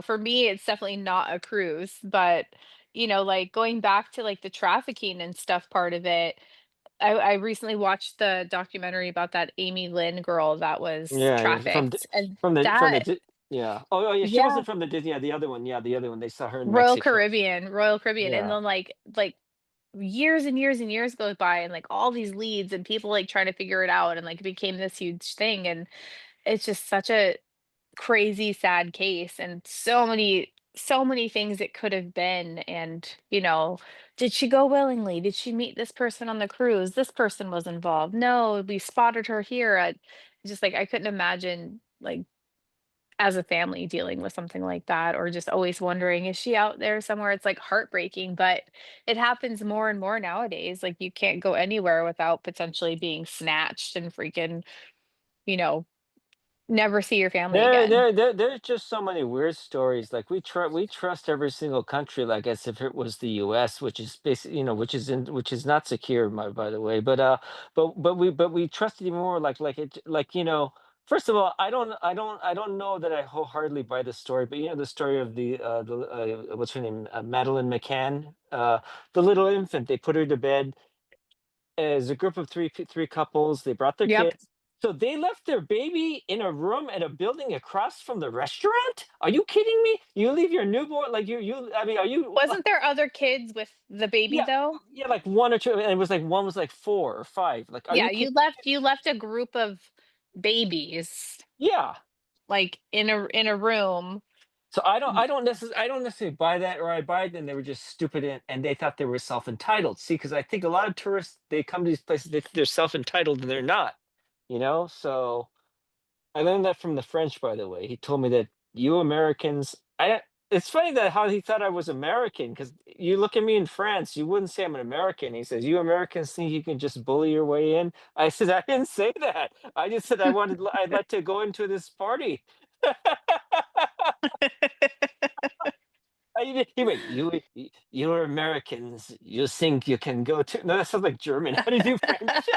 for me, it's definitely not a cruise, but like going back to like the trafficking and stuff part of it, I recently watched the documentary about that Amy Lynn girl that was Yeah, yeah, trafficked, and from the that, yeah. Oh, yeah, she yeah, wasn't from the Disney. Yeah, the other one. Yeah, the other one. They saw her in Mexico. Royal Caribbean, and Yeah. then like years and years and years goes by, and like all these leads and people like trying to figure it out, and like it became this huge thing, and it's just such a crazy sad case, and so many things it could have been. And did she go willingly? Did she meet this person on the cruise? This person was involved. No, we spotted her here. Just like I couldn't imagine like as a family dealing with something like that, or just always wondering, is she out there somewhere? It's like heartbreaking, but it happens more and more nowadays. Like you can't go anywhere without potentially being snatched and freaking, you know never see your family again. There's just so many weird stories. Like we trust every single country like as if it was the U.S., which is basically which is not secure, by the way. But we trust it even more. First of all, I don't know that I wholeheartedly buy the story. But you know the story of the what's her name, Madeline McCann, the little infant. They put her to bed as a group of three couples. They brought their Yep. kids. So they left their baby in a room at a building across from the restaurant? Are you kidding me? You leave your newborn like you I mean, are you Wasn't there other kids with the baby yeah, though? yeah, like one or two, and it was like one was like 4 or 5. Like, are Yeah, you you kidding? left a group of babies Yeah. like in a room. So I don't necessarily buy that, or I buy it and they were just stupid and they thought they were self-entitled. See, because I think a lot of tourists they come to these places, they think they're self-entitled and they're not, so I learned that from the French, by the way. He told me that you Americans, it's funny that how he thought I was American because you look at me in France, you wouldn't say I'm an American. He says, you Americans think you can just bully your way in. I said, I didn't say that. I just said I'd like to go into this party. He went, you Americans, you think you can go to, no, that sounds like German. How do you do French?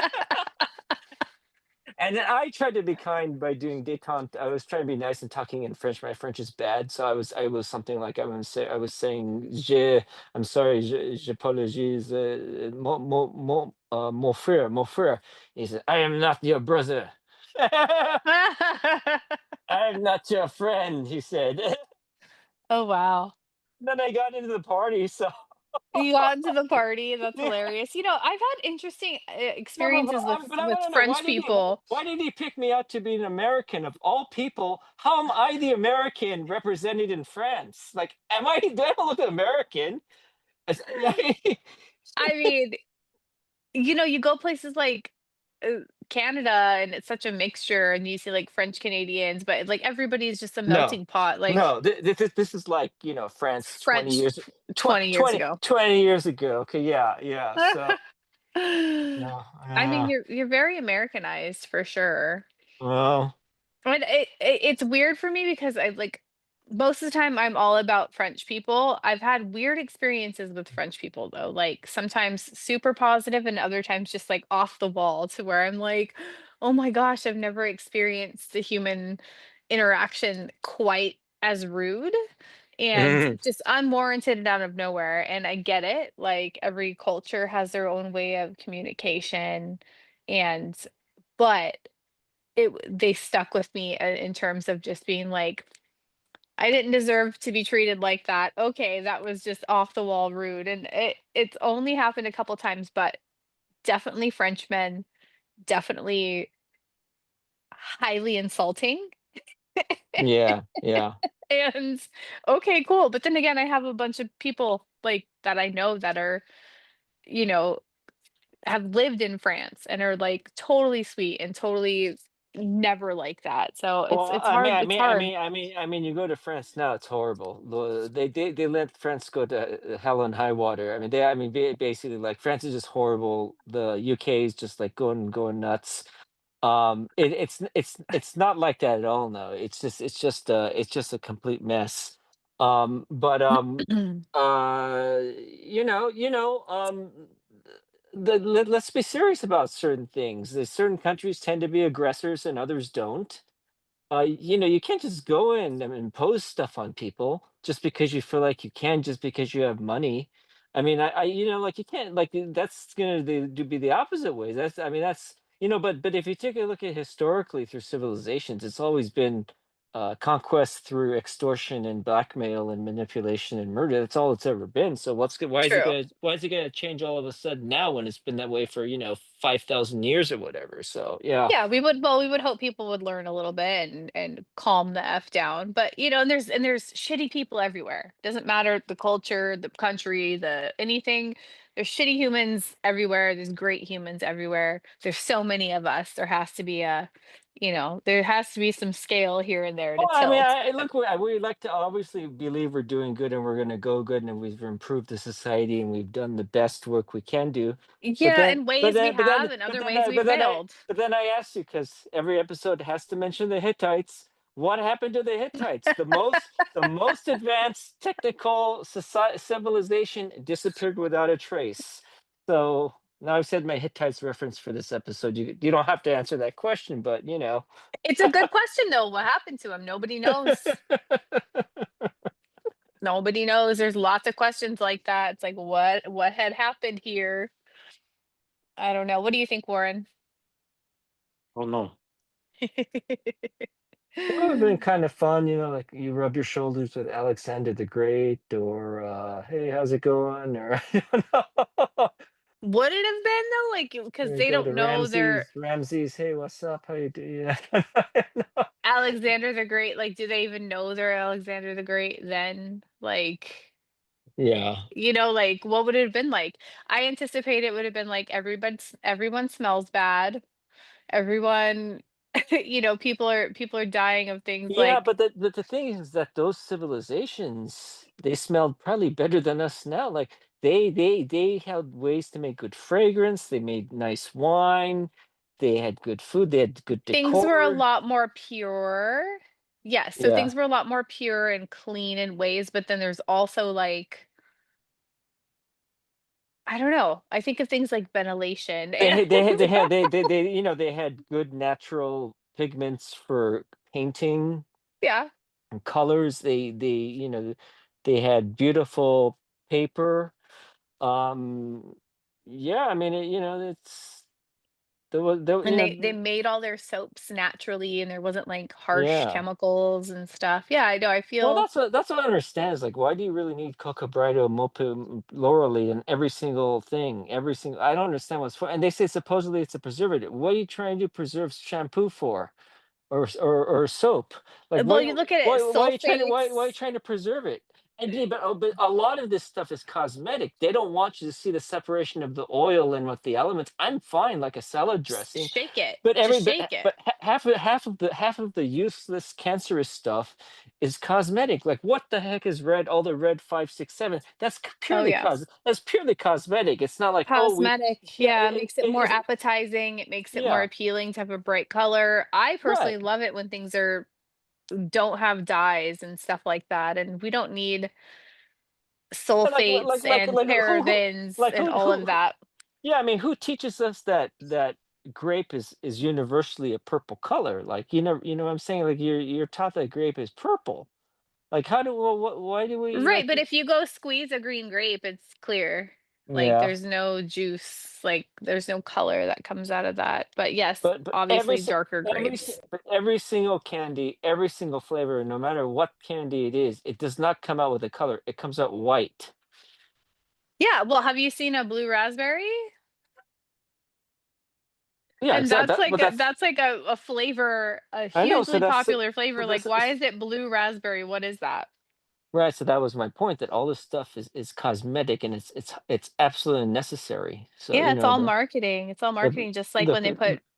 And then I tried to be kind by doing détente. I was trying to be nice and talking in French. My French is bad, so I was something like I was saying I'm sorry, j'apologize, mon frère, mon frère. He said, I am not your brother. I am not your friend, he said. Oh, wow. Then I got into the party, so You got into the party, that's hilarious. I've had interesting, no, experiences with I want to know French people. why did he pick me out to be an American of all people? How am I the American represented in France? Like, do I look American? As- I mean, you go places like, Canada, and it's such a mixture, and you see, like, French Canadians, but, like, everybody's just a No, melting pot, like, no, this is like, France 20 French years, 20 years ago. 20 years ago. Okay, yeah, yeah. So no, I mean, yeah. you're very Americanized for sure. Well, And it's weird for me because I like most of the time I'm all about French people. I've had weird experiences with French people though, like sometimes super positive and other times just like off the wall to where I'm like, oh my gosh, I've never experienced a human interaction quite as rude and mm, just unwarranted and out of nowhere. And I get it. Like every culture has their own way of communication and but they stuck with me, in terms of just being like, "I didn't deserve to be treated like that." Okay, that was just off the wall rude, and it's only happened a couple times, but definitely Frenchmen, definitely highly insulting, yeah, yeah. and okay, cool, but then again, I have a bunch of people, like, that I know that are, you know, have lived in France and are, like, totally sweet and totally never like that, so Well, it's hard it's hard. you go to France now, it's horrible. They let France go to hell and high water. I mean, basically, like France is just horrible. The UK is just like going nuts. It's not like that at all. No, it's just a complete mess. But let's be serious about certain things. There's certain countries tend to be aggressors and others don't. You can't just go in and impose stuff on people just because you feel like you can, just because you have money. I mean, like you can't, like that's gonna be the opposite way. But if you take a look at historically through civilizations, it's always been conquest through extortion and blackmail and manipulation and murder. That's all it's ever been. So True. why is it gonna change all of a sudden now when it's been that way for 5,000 years or whatever? So yeah. Yeah, we would hope people would learn a little bit and calm the F down. But, and there's shitty people everywhere. Doesn't matter the culture, the country, the anything. There's shitty humans everywhere. There's great humans everywhere. There's so many of us. There has to be some scale here and there to Well, I mean, tilt. look, we like to obviously believe we're doing good and we're going to go good and we've improved the society and we've done the best work we can do. But Yeah, then, in ways we have, and other ways we failed. but then I asked you because every episode has to mention the Hittites. What happened to the Hittites? The most advanced technical civilization disappeared without a trace. So now I've said my Hittites reference for this episode. You don't have to answer that question, but It's a good question though. What happened to him? Nobody knows. Nobody knows. There's lots of questions like that. It's like, what had happened here? I don't know. What do you think, Warren? Oh no. It would have been kind of fun, like you rub your shoulders with Alexander the Great, or hey, how's it going? Or I don't know. Would it have been though? Like, because Or they go don't to know Ramses. they're Ramses, hey, what's up? How you doing? Alexander the Great. Like, do they even know they're Alexander the Great then? Like, Yeah. like what would it have been like? I anticipate it would have been like everyone smells bad. Everyone, people are dying of things Yeah, like but the thing is that those civilizations, they smelled probably better than us now. Like they had ways to make good fragrance, they made nice wine, they had good food, they had good things were a decor. lot more pure. Yes, so Yeah. things were a lot more pure and clean in ways, but then there's also like I don't know. I think of things like ventilation They and had they had good natural pigments for painting yeah. and colors. They had beautiful paper. Um, yeah, I mean, it's there, And they made all their soaps naturally and there wasn't like harsh yeah. chemicals and stuff. Yeah, I know. I Well, feel that's what I understand is like, why do you really need Coca Brido, Mopu, Laurel in every single thing? Every single, I don't understand what's for. And they say supposedly it's a preservative. What are you trying to preserve shampoo for? Or soap. Like well, you look at it, why are you sulfates. trying to preserve it? Yeah, but a lot of this stuff is cosmetic. They don't want you to see the separation of the oil and what the elements. I'm fine, like a salad Just dressing, shake it. but Just shake it. half of the useless cancerous stuff is cosmetic. Like what the heck is red? All the red 5, 6, 7. Oh yeah. That's purely cosmetic. It's not like oh we Cosmetic, yeah yeah, makes it more it's appetizing, it makes it more yeah appealing to have a bright color. I right. personally love it when things are don't have dyes and stuff like that, and we don't need Yeah, sulfates and who parabens and all of who that. yeah, I mean, who teaches us that grape is universally a purple color? Like, you know what I'm saying? Like, you're taught that grape is purple. Like, how do well, why do we Right, like? but if you go squeeze a green grape, it's clear. Like, Yeah, there's no juice, like, there's no color that comes out of that. But yes, but obviously darker grapes. every single candy, every single flavor, no matter what candy it is, it does not come out with a color. It comes out white. Yeah, well, have you seen a blue raspberry? Yeah, And exactly. that's That, like but that's a a flavor, a I know. So hugely popular flavor. Like, this why is it blue raspberry? What is that? right. So that was my point. That all this stuff is cosmetic and it's absolutely necessary. So Yeah, you it's know all marketing. It's all the marketing, just like the when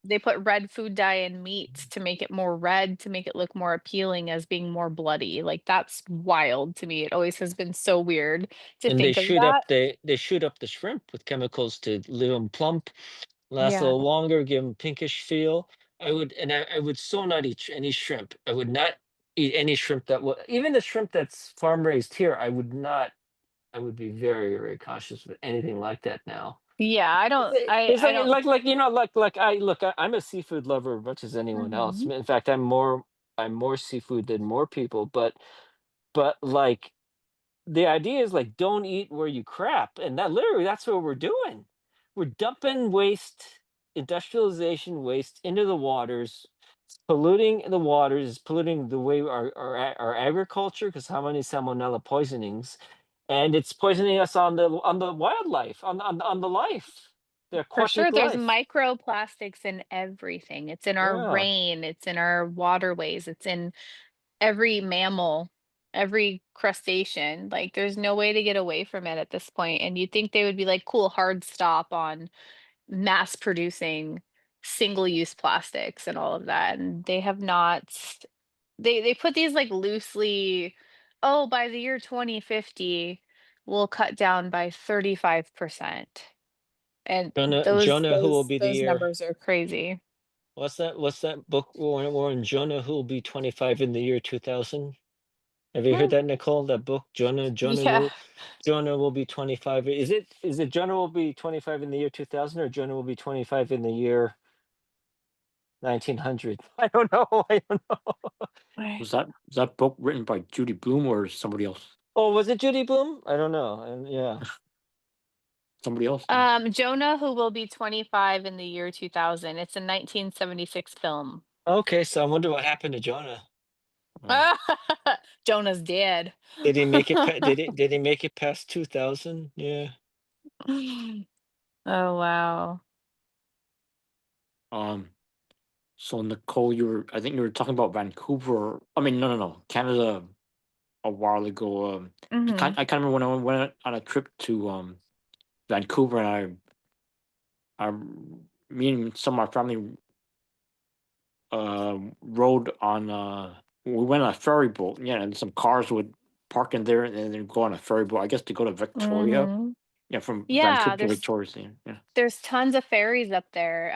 they put red food dye in meats to make it more red, to make it look more appealing as being more bloody. Like that's wild to me. It always has been so weird to and think of that. they shoot up the shrimp with chemicals to leave them plump, last a Yeah, little longer, give them pinkish feel. I would so not eat any shrimp. I would not eat any shrimp that will even the shrimp that's farm raised here. I would not. I would be very very cautious with anything like that now. yeah. It's I don't. like you know I'm a seafood lover as much as anyone else. Mhm. In fact, I'm more seafood than more people. But like the idea is like don't eat where you crap, and that literally that's what we're doing. We're dumping waste, industrialization waste into the waters. It's polluting the waters, it's polluting the way our agriculture because how many salmonella poisonings, and it's poisoning us on the wildlife, on the life, the For sure, aquatic there's life. microplastics in everything. It's in our Yeah. rain, it's in our waterways, it's in every mammal, every crustacean. Like, there's no way to get away from it at this point. And you'd think they would be like, cool, hard stop on mass producing single-use plastics and all of that. And they have not. They put these like loosely, oh, by the year 2050, we'll cut down by 35%. And Jonah, who will be the those year? numbers are crazy. What's that book, Warren Jonah, who will be 25 in the year 2000? Have you heard Hmm, that, Nicole? That book, yeah. Jonah will be 25. Is it Jonah will be 25 in the year 2000 or Jonah will be 25 in the year 1900? I don't know. I don't know. Was that book written by Judy Bloom or somebody else? Oh, was it Judy Bloom? I don't know. And yeah. Somebody else? Jonah, who will be 25 in the year 2000. It's a 1976 film. Okay, so I wonder what happened to Jonah. Uh, Jonah's dead. Did he make it did he make it past 2000? Yeah. Oh, wow. um, so Nicole, I think you were talking about Vancouver. I mean, no, Canada a while ago. Mhm. I can't remember when I went on a trip to Vancouver, and me and some of my family rode on. We went on a ferry boat. Yeah, and some cars would park in there and then go on a ferry boat. I guess to go to Victoria. Mhm. Yeah, from Yeah, Vancouver to Victoria. Yeah. there's tons of ferries up there,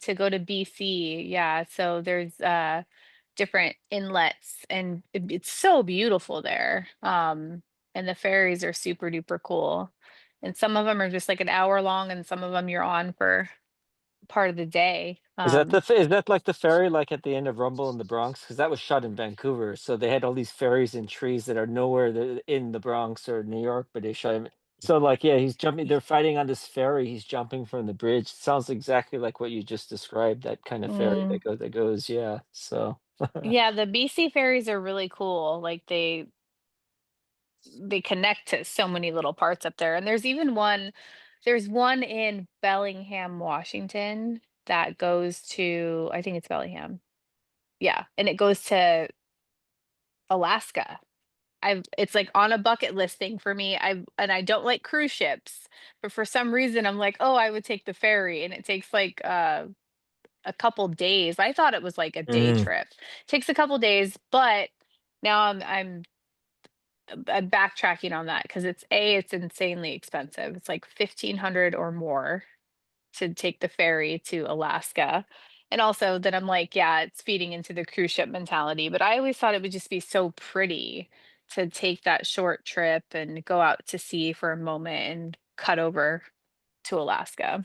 to go to BC. Yeah, so there's, different inlets, and it's so beautiful there. And the ferries are super duper cool. And some of them are just like an hour long, and some of them you're on for part of the day. Is that like the ferry like at the end of Rumble in the Bronx? Because that was shot in Vancouver, so they had all these ferries and trees that are nowhere in the Bronx or New York, but they shot him. So like, yeah, he's jumping. They're fighting on this ferry. He's jumping from the bridge. Sounds exactly like what you just described. That kind of ferry Mm, that goes. Yeah. So yeah, the BC ferries are really cool. Like they connect to so many little parts up there. And there's one in Bellingham, Washington that goes to, I think it's Bellingham. Yeah, and it goes to Alaska I've it's like on a bucket list thing for me. I don't like cruise ships, but for some reason I'm like, oh, I would take the ferry, and it takes like a couple days. I thought it was like a day Mm. trip. Takes a couple days, but now I'm backtracking on that because it's insanely expensive. It's like 1,500 or more to take the ferry to Alaska. And also then I'm like, yeah, it's feeding into the cruise ship mentality, but I always thought it would just be so pretty to take that short trip and go out to sea for a moment and cut over to Alaska.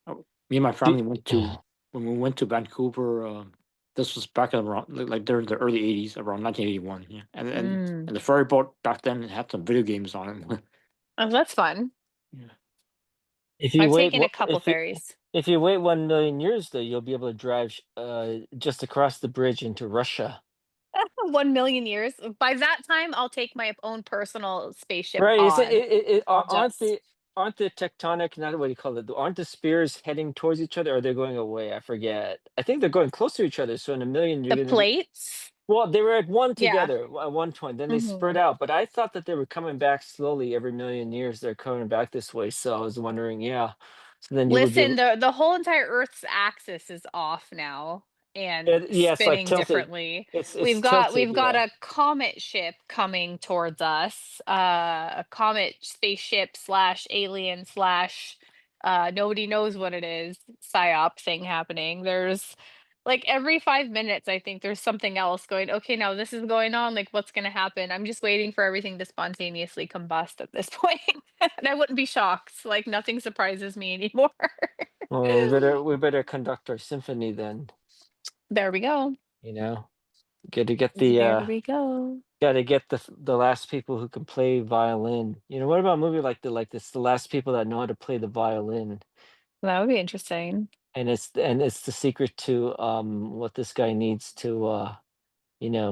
Oh, me and my Do- family went to when we went to Vancouver. This was back around like during the early '80s, around 1981. Yeah, Mm. and the ferry boat back then had some video games on it. Oh, that's fun. Yeah. if you I've wait, taken a couple ferries. if you wait 1 million years, though, you'll be able to drive just across the bridge into Russia. 1,000,000 years. By that time, I'll take my own personal spaceship Right? Is on. I'll just aren't the tectonic, not what do you call it? Aren't the spears heading towards each other? Or are they going away? I forget. I think they're going close to each other. So in a million, you're the gonna be. plates. Well, they were at one Yeah. together at one point. Then they spread Mhm. out. But I thought that they were coming back slowly every million years. They're coming back this way. So I was wondering, yeah. So then you would be Listen, able. the whole entire Earth's axis is off now and Yeah, it's like spinning tilted. differently. It's tilted. We've got Yeah. a comet ship coming towards us, a comet spaceship slash alien slash nobody knows what it is psyop thing happening. There's like every 5 minutes, I think there's something else going. Okay, now this is going on. Like, what's going to happen? I'm just waiting for everything to spontaneously combust at this point, and I wouldn't be shocked. Like, nothing surprises me anymore. Well, we better conduct our symphony then. There we go. You know, get to get the There we go. got to get the last people who can play violin. What about a movie like the last people that know how to play the violin, That would be interesting. and it's the secret to what this guy needs to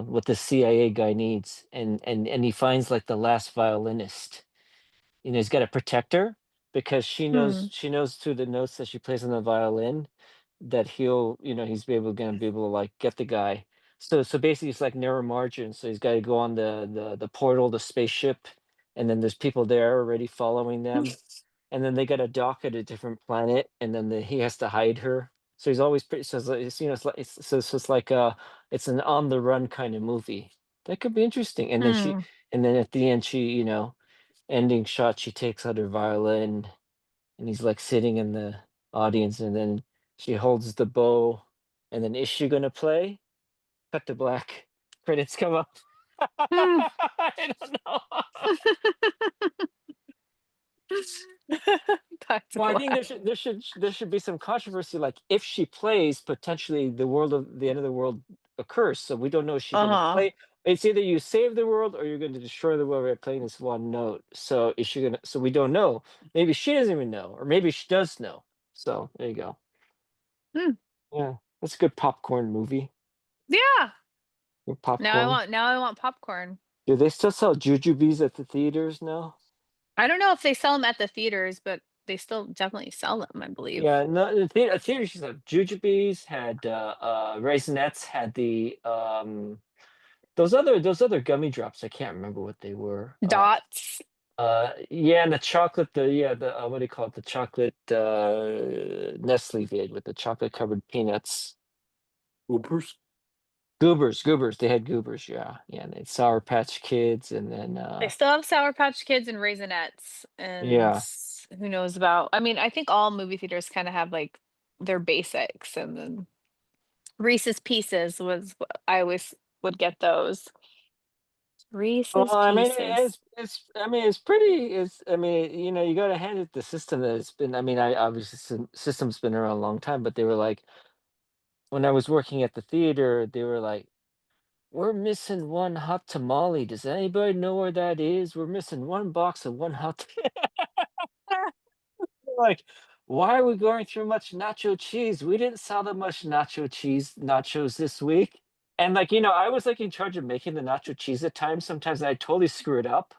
what the CIA guy needs, and he finds like the last violinist. He's got to protect her because Hmm. she knows through the notes that she plays on the violin that he's gonna be able to like get the guy. So basically it's like narrow margin. So he's got to go on the portal, the spaceship, and then there's people there already following them, and then they got to dock at a different planet, and then he has to hide her. So he's always pretty. So it's like it's an on the run kind of movie. That could be interesting. Hmm. And then at the end she ending shot, she takes out her violin, and he's like sitting in the audience, and then she holds the bow, and then is she gonna play? Cut to black. Credits come up. Hmm. I don't know. Back to Well, I think black. there should be some controversy. Like if she plays, potentially the end of the world occurs. So we don't know if she's Uh gonna huh. play. It's either you save the world or you're going to destroy the world by playing this one note. So is she gonna? So we don't know. Maybe she doesn't even know, or maybe she does know. So there you go. Hmm. Yeah, that's a good popcorn movie. Yeah. Good popcorn. Now I want popcorn. Do they still sell jujubes at the theaters now? I don't know if they sell them at the theaters, but they still definitely sell them, I believe. Yeah, no, the theaters used to have jujubes, had Raisinets, had the those other gummy drops. I can't remember what they were. Dots. Yeah, and the chocolate, the what do you call it? The chocolate Nestle did with the chocolate covered peanuts. Ubers. Goobers. They had goobers. Yeah, yeah. And they had Sour Patch Kids, and then They still have Sour Patch Kids and Raisinets, and yeah. who knows about. I mean, I think all movie theaters kind of have like their basics, and then Reese's Pieces was I always would get those. Well, Reese's I mean, Pieces. I mean, it's pretty. I mean, you got to hand it the system that it's been. I mean, I obviously system's been around a long time, but they were like when I was working at the theater, they were like, "We're missing one hot tamale. Does anybody know where that is? We're missing one box of one hot." Like, why are we going through much nacho cheese? We didn't sell that much nachos this week. And like, I was like in charge of making the nacho cheese at times. Sometimes I totally screw it up.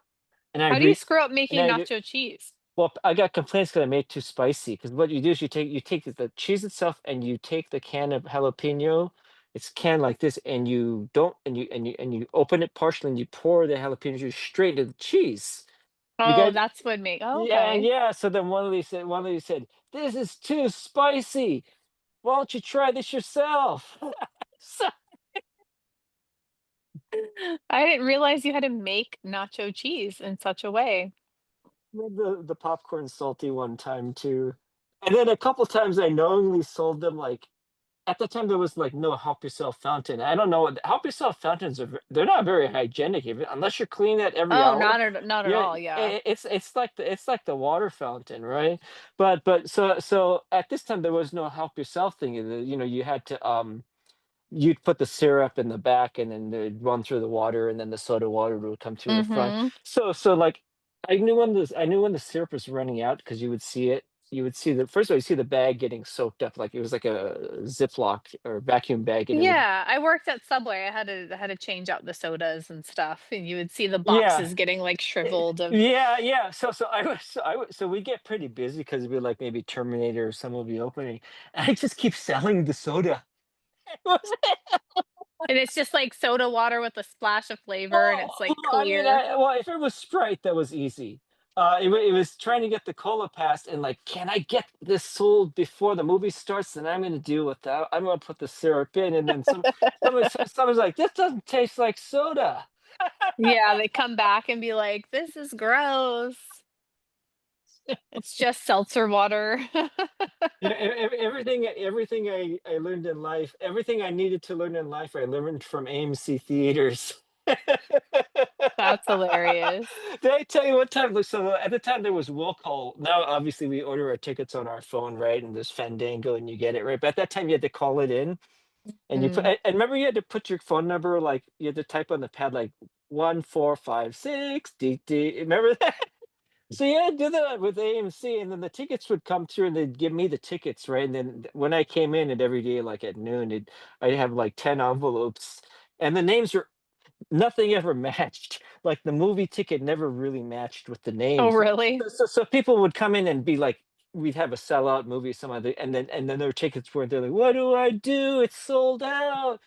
And I How do you re screw up and making I do nacho cheese? well, I got complaints because I made it too spicy. Because what you do is you take the cheese itself and you take the can of jalapeno it's canned like this, and you don't, and you open it partially, and you pour the jalapeno juice straight into the cheese. You Oh, get that's what make oh, Yeah, and okay. yeah. So then one lady said, "This is too spicy. Why don't you try this yourself?" So I didn't realize you had to make nacho cheese in such a way. made the popcorn salty one time too, and then a couple times I knowingly sold them like at the time there was like no help yourself fountain. I don't know what help yourself fountains are. They're not very hygienic even unless you're cleaning that every Oh, hour. not at Yeah, all, yeah. it's like the water fountain, right? But so at this time there was no help yourself thing. You know, you had to you'd put the syrup in the back and then they'd run through the water and then the soda water would come through the front. Mhm. So like I knew when the syrup was running out because you would see it. You would see the first of all, you see the bag getting soaked up like it was like a Ziploc or vacuum bag and it would Yeah, I worked at Subway. I had to change out the sodas and stuff, and you would see the yeah. boxes getting, like, shriveled of Yeah, yeah. So we get pretty busy because it'd be like maybe Terminator or some will be opening. I just keep selling the soda. and it's just, like, soda water with a splash of flavor, and it's, like, I mean, clear. well, if it was Sprite, that was easy. It was trying to get the cola passed, and like, can I get this sold before the movie starts? Then I'm going to deal with that. I'm going to put the syrup in, and then someone's like, "This doesn't taste like soda." Yeah, they come back and be like, "This is gross. It's just seltzer water." Everything I learned in life, everything I needed to learn in life, I learned from AMC theaters. That's hilarious. Did I tell you what time? So at the time there was will call. Now obviously we order our tickets on our phone, right? And there's Fandango, and you get it right. But at that time you had to call it in, and you put. Mm. And remember you had to put your phone number like you had to type on the pad like 1456 DD. Remember that? So yeah, do that with AMC, and then the tickets would come through, and they'd give me the tickets, right? And then when I came in, and every day, like at noon, I'd have like 10 envelopes, and the names were nothing ever matched. Like the movie ticket never really matched with the Oh, names. really? So people would come in and be like, we'd have a sellout movie, some other, and then their tickets weren't. They're like, "What do I do? It's sold out."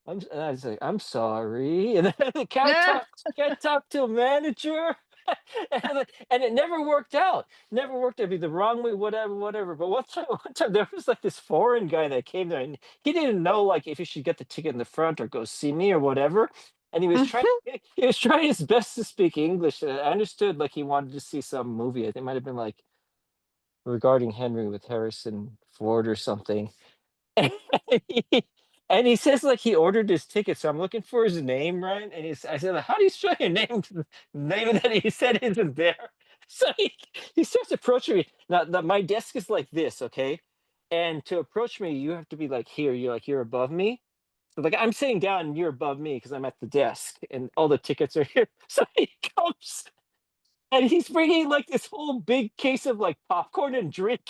And I was like, "I'm sorry." And then can I talk to a manager? And it never worked out. Never worked. It'd be the wrong way, whatever, whatever. But one time there was like this foreign guy that came there, and he didn't know like if he should get the ticket in the front or go see me or whatever. And he was trying his best to speak English. And I understood like he wanted to see some movie. I think it might have been like regarding Henry with Harrison Ford or something. And he, and he says like he ordered his ticket, so I'm looking for his name, right? I said, "How do you spell your name?" The name that he said isn't there. So he starts approaching me. Now my desk is like this, okay? And to approach me, you have to be like here. You're above me. So like I'm sitting down and you're above me because I'm at the desk and all the tickets are here. So he comes and he's bringing like this whole big case of like popcorn and drink.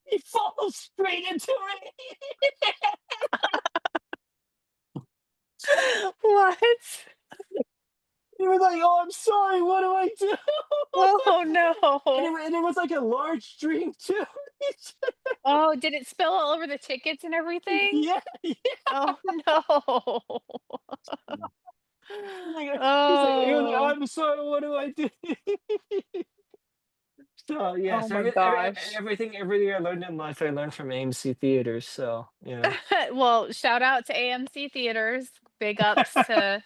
He falls straight into me. What? He was like, "Oh, I'm sorry. What do I do?" Oh, no. And it was like a large drink too. Oh, did it spill all over the tickets and everything? Yeah, yeah. Oh, no. He was like, "Oh, Oh. I'm sorry. What do I do?" So Oh yes, my gosh. everything I learned in life, I learned from AMC theaters. So yeah. Well, shout out to AMC Theaters. Big ups to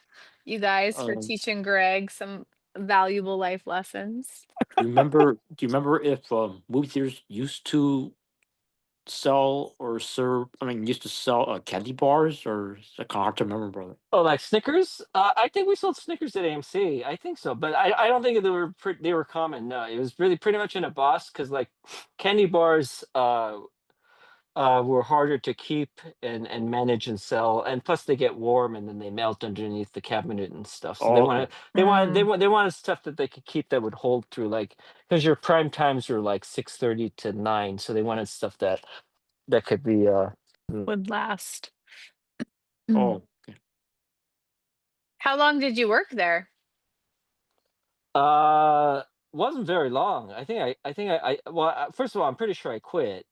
you guys for Um, teaching Greg some valuable life lessons. do you remember if movie theaters used to sell or serve? I mean, used to sell candy bars, or is that kind of hard to remember, brother? Oh, like Snickers? I think we sold Snickers at AMC. I think so, but I don't think they were common. No, it was really pretty much in a box because like candy bars were harder to keep and manage and sell, and plus they get warm and then they melt underneath the cabinet and stuff. So Oh, okay. Mm, they wanted stuff that they could keep that would hold through like because your prime times were like 6:30 to 9, so they wanted stuff that could be would last. Mm. Oh, okay. How long did you work there? Uh, wasn't very long. I think I well, first of all, I'm pretty sure I quit.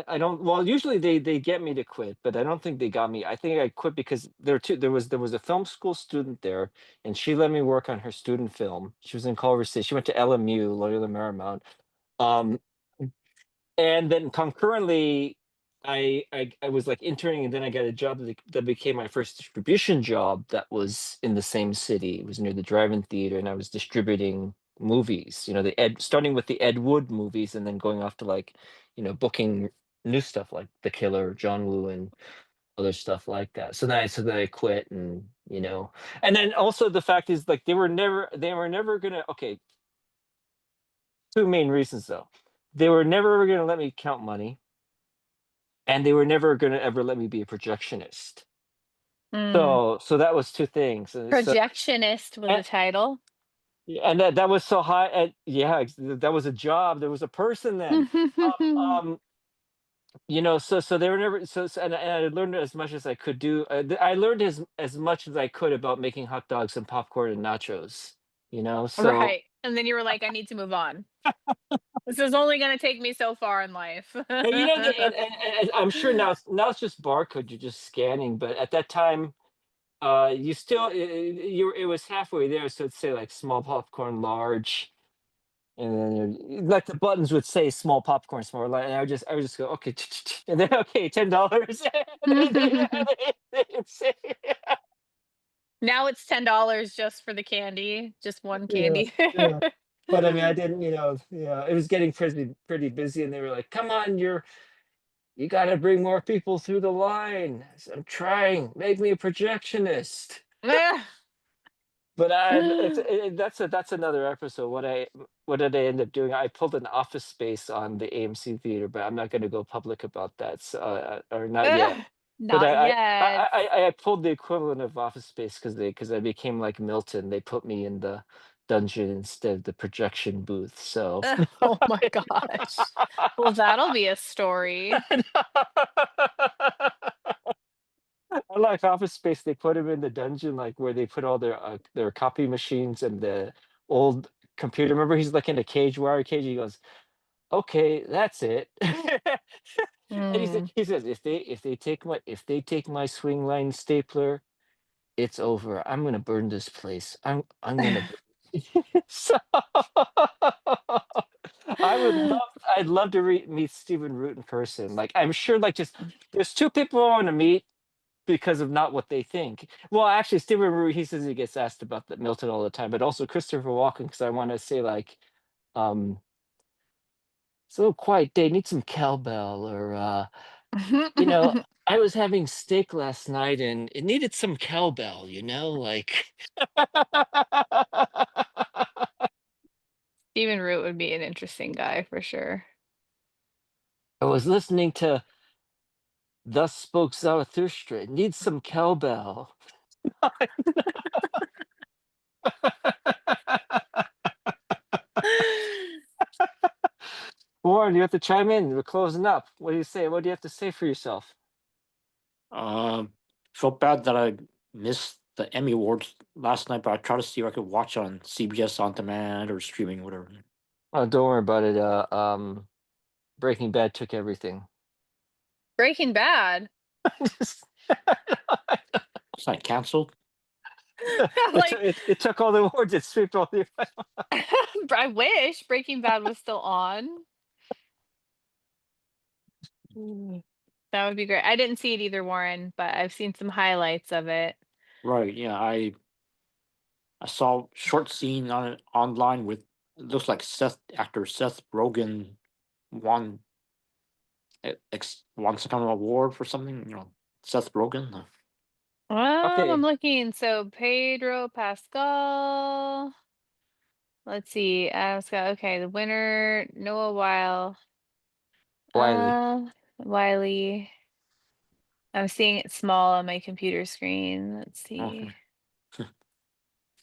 I don't. Well, usually they get me to quit, but I don't think they got me. I think I quit because there was a film school student there, and she let me work on her student film. She was in Culver City. She went to LMU, Loyola Marymount. Um, and then concurrently, I was like interning, and then I got a job that became my first distribution job. That was in the same city. It was near the drive-in theater, and I was distributing movies. The Ed, starting with the Ed Wood movies, and then going off to like, booking new stuff like The Killer, John Woo, and other stuff like that. So then I quit, and then also the fact is like they were never gonna. Okay, two main reasons though. They were never gonna let me count money, and they were never gonna ever let me be a projectionist. Mm. So that was two things. Projectionist was And, a title. and that was so high. And yeah, that was a job. There was a person then. So they were never and I learned as much as I could do. I learned as much as I could about making hot dogs and popcorn and nachos. So Right. And then you were like, I need to move on. This is only going to take me so far in life. and and I'm sure now it's just barcode. You're just scanning, but at that time, you still it was halfway there, so it'd say like small popcorn, large, and then like the buttons would say small popcorn, small large, and I would just go okay, and then okay, $10, and then they'd say, Now it's $10 just for the candy, just one yeah, candy. yeah. But I mean, I didn't, yeah, it was getting pretty busy, and they were like, "Come on, you got to bring more people through the line." I said, "I'm trying. Make me a projectionist." Ah. But that's another episode. What did I end up doing? I pulled an Office Space on the AMC theater, but I'm not going to go public about that. So, or not yet. Ah. But Not yet. I pulled the equivalent of Office Space because I became like Milton. They put me in the dungeon instead of the projection booth. So Oh my gosh. Well, that'll be a story. unlike Office Space, they put him in the dungeon, like where they put all their copy machines and the old computer. Remember, he's like in a cage, wire cage. He goes, "Okay, that's it." And Mm. he says, "If they take my swing line stapler, it's over. I'm gonna burn this place. I'm gonna." So I'd love to meet Stephen Root in person. Like I'm sure, like just there's two people I want to meet because of not what they think. Well, actually, Stephen Root, he says he gets asked about the Milton all the time, but also Christopher Walken, because I want to say like, um, it's a little quiet day, need some cowbell, or you know, I was having steak last night and it needed some cowbell, like. Stephen Root would be an interesting guy for sure. I was listening to Thus Spoke Zarathustra. It needs some cowbell. Warren, you have to chime in. We're closing up. What do you say? What do you have to say for yourself? Um, Felt bad that I missed the Emmy Awards last night, but I tried to see if I could watch on CBS on demand or streaming, whatever. Oh, don't worry about it. Breaking Bad took everything. Breaking Bad. It's not canceled. Like, It took all the awards. It swept all the. I wish Breaking Bad was still on. That would be great. I didn't see it either, Warren, but I've seen some highlights of it. Right? Yeah, I saw short scene on it online with it looks like actor Seth Rogen won won some kind of award for something. Seth Rogen. I'm Okay, looking. So Pedro Pascal. Let's see. Okay, the winner, Noah Wiley. Wiley. I'm seeing it small on my computer screen. Let's Okay. see.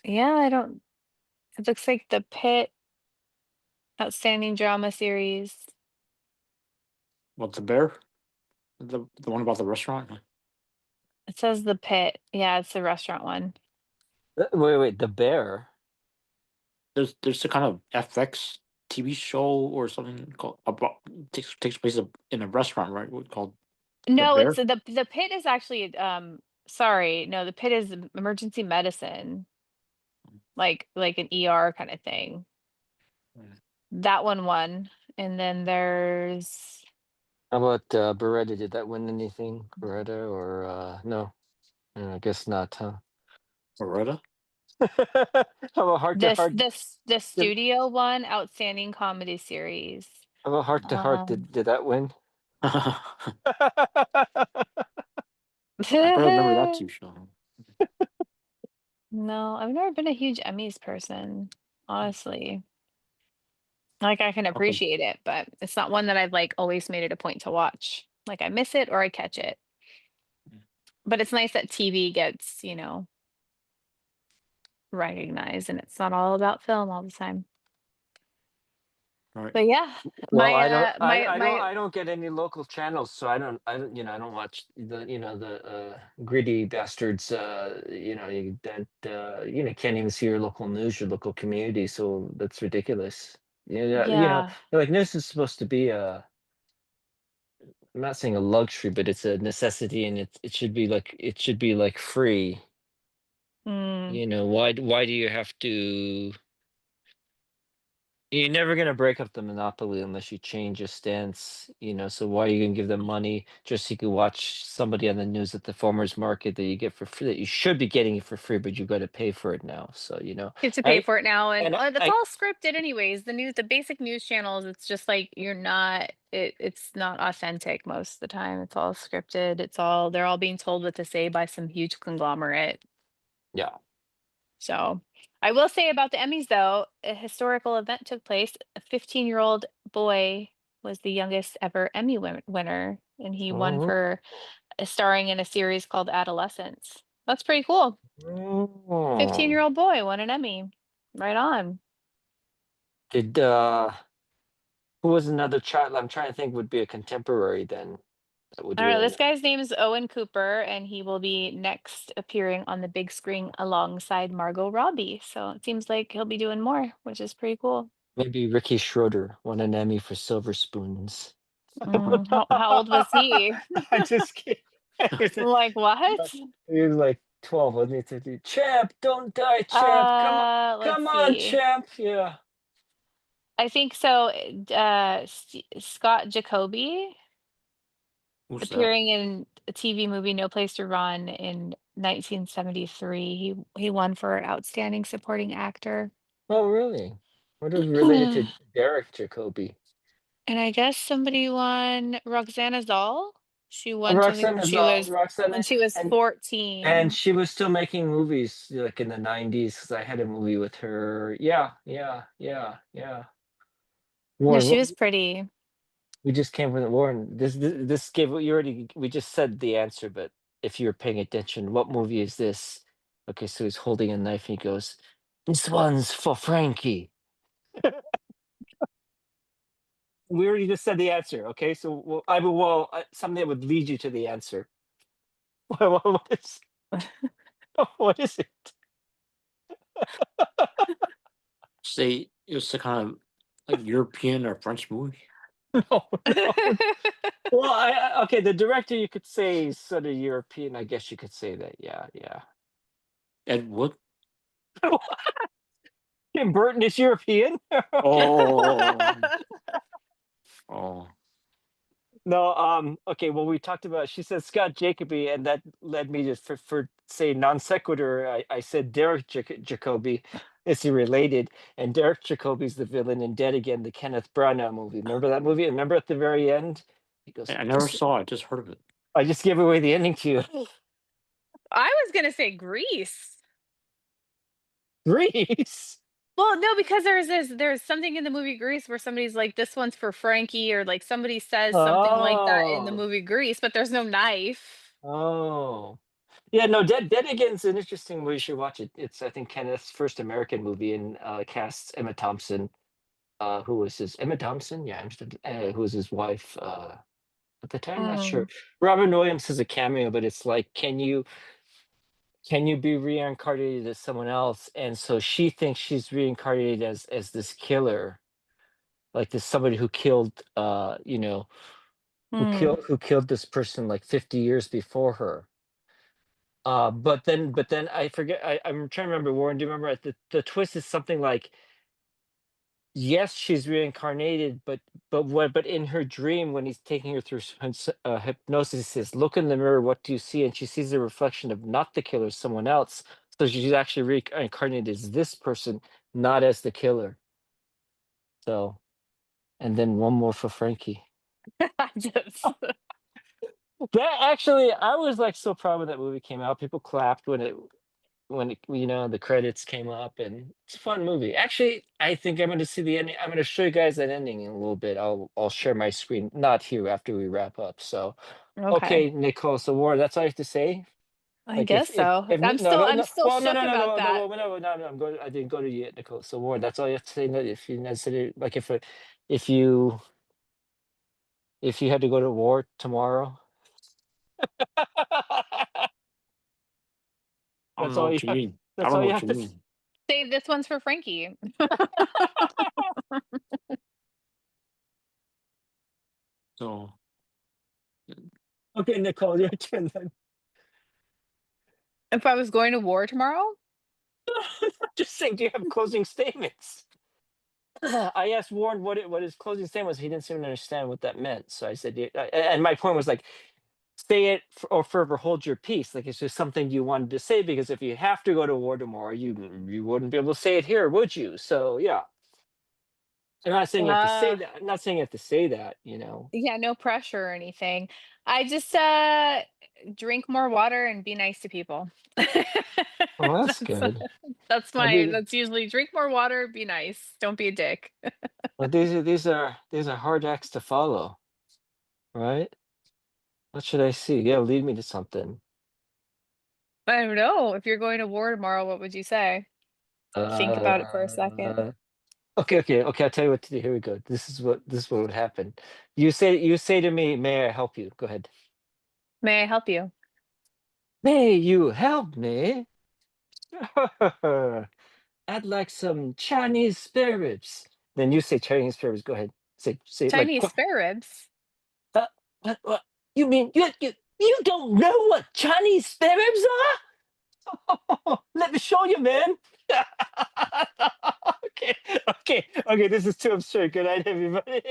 Yeah, I don't. It looks like the Pit Outstanding Drama Series. What, the bear? The one about the restaurant? It says the Pit. Yeah, it's the restaurant one. Wait, the bear. There's a kind of FX. TV show or something called about takes place in a restaurant, right? Called The No, it's Bear. the pit is actually, sorry, no, the pit is emergency medicine, like an ER kinda thing. Mm. That one won, and then there's How about Beretta? Did that win anything? Beretta or no? I guess not, huh? Loretta? How about Heart to Heart? the Did, studio one, outstanding comedy series. how about Heart to Heart? Um, Did that win? I barely remember that TV show. no, I've never been a huge Emmys person, honestly. Like, I can Okay. appreciate it, but it's not one that I've, like, always made it a point to watch. Like, I miss it or I catch it. Mm. But it's nice that TV gets, recognized and it's not all about film all the time. All right. But yeah, Well, my, I don't, my I don't get any local channels, so I don't watch the gritty bastards. You that can't even see your local news, your local community. So that's ridiculous. yeah, Like news is supposed to be I'm not saying a luxury, but it's a necessity, and it should be like free. mm, Why do you have to? You're never gonna break up the monopoly unless you change your stance, so why are you gonna give them money just so you can watch somebody on the news at the farmer's market that you get for free, that you should be getting it for free, but you gotta pay for it now. So, you have to pay I for it now, and and that's I all scripted anyways. The basic news channels, it's just like it's not authentic most of the time. It's all scripted. They're all being told what to say by some huge conglomerate. yeah. So, I will say about the Emmys though, a historical event took place. A 15-year-old boy was the youngest ever Emmy winner, and he won Mhm. for starring in a series called Adolescence. That's pretty cool. Mm. 15-year-old boy won an Emmy. Right on. Did who was another child I'm trying to think would be a contemporary then that would I don't know. win? This guy's name is Owen Cooper, and he will be next appearing on the big screen alongside Margot Robbie. So it seems like he'll be doing more, which is pretty cool. Maybe Ricky Schroeder won an Emmy for Silver Spoons. How old was he? I just kidding. Like what? He was like 12, wasn't he? 13. Champ, don't die, champ. Let's Come on, see. champ. Yeah. I think so. Scott Jacoby Who's that? appearing in a TV movie No Place to Run in 1973. He won for outstanding supporting actor. Oh, really? What is related to Derek Jacobi? And I guess somebody won Roxana Zoll. She won something when Roxanne, she was and 14. she was still making movies like in the 90s because I had a movie with her. Yeah, yeah, yeah, yeah. No, Warren, she was pretty. we just came from the Warren. This gave you already. We just said the answer, but if you were paying attention, what movie is this? Okay, so he's holding a knife and he goes, "This one's for Frankie." We already just said the answer. Okay, so something that would lead you to the answer. What is what is it? Say it was a kind of like European or French movie. No, no. Well, okay, the director you could say is sort of European. I guess you could say that. Yeah, yeah. Ed Wood. Tim Burton is European. Okay. Oh, oh, No, okay, well, we talked about she said Scott Jacoby, and that led me to for say non sequitur. I said Derek Jacoby. Is he related? And Derek Jacoby's the villain in Dead Again, the Kenneth Branagh movie. Remember that movie? Remember at the very end? He goes, I never saw it. Just heard of it. I just gave away the ending to you. I was gonna say Grease. Grease. Well, no, because there's something in the movie Grease where somebody's like, "This one's for Frankie," or like somebody says something like that in the Oh, movie Grease, but there's no knife. oh. Yeah, no, Dead Again's an interesting movie. You should watch it. It's I think Kenneth's first American movie, and casts Emma Thompson, who was his Emma Thompson, yeah, who was his wife at the time. Not sure. Mm. Robin Williams has a cameo, but it's like, can you be reincarnated as someone else? And so she thinks she's reincarnated as this killer, like this somebody who killed, you know, Hmm. who killed this person like 50 years before her. But then I forget. I'm trying to remember. Warren, do you remember? The twist is something like, yes, she's reincarnated, but in her dream, when he's taking her through hypnosis, he says, "Look in the mirror. What do you see?" And she sees a reflection of not the killer, someone else. So she's actually reincarnated as this person, not as the killer. So, and then one more for Frankie. Just That actually, I was like so proud when that movie came out. People clapped when you know, the credits came up, and it's a fun movie. Actually, I think I'm going to see the ending. I'm going to show you guys that ending in a little bit. I'll share my screen, not here, after we wrap up. So, okay. okay, Nicole. So, War, that's all you have to say. I Like guess so. if I'm no still no I'm no still well, no shook no no about no no that. well, no no no I'm going. I didn't go to you yet, Nicole. So, War, that's all you have to say. No, if you necessarily like if you if you had to go to war tomorrow, I don't that's know all you what you have. mean. I That's don't all know you what have you to. mean. Save this one's for Frankie. So Okay, Nicole, your turn then. If I was going to war tomorrow, Just saying, do you have closing statements? I asked Warren what his closing statement was. He didn't seem to understand what that meant. So I said, and my point was like, say it or forever hold your peace. Like it's just something you wanted to say, because if you have to go to war tomorrow, you wouldn't be able to say it here, would you? So yeah, I'm not saying you have to say uh that. I'm not saying you have to say that. You know. yeah, no pressure or anything. I just drink more water and be nice to people. Well, that's that's good. Well, that's usually drink more water, be nice. Don't be a dick. these are hard acts to follow, right? What should I see? Yeah, lead me to something. I don't know. If you're going to war tomorrow, what would you say? Think about it for a second. Uh, okay. I'll tell you what to do. Here we go. This is what would happen. You say to me, "May I help you?" Go ahead. May I help you? May you help me? I'd like some Chinese spare ribs. Then you say Chinese spare ribs. Go ahead. Say like Chinese spare ribs. uh, what? You mean you don't know what Chinese spare ribs are? Let me show you, man. Okay. This is too absurd. Good night, everybody.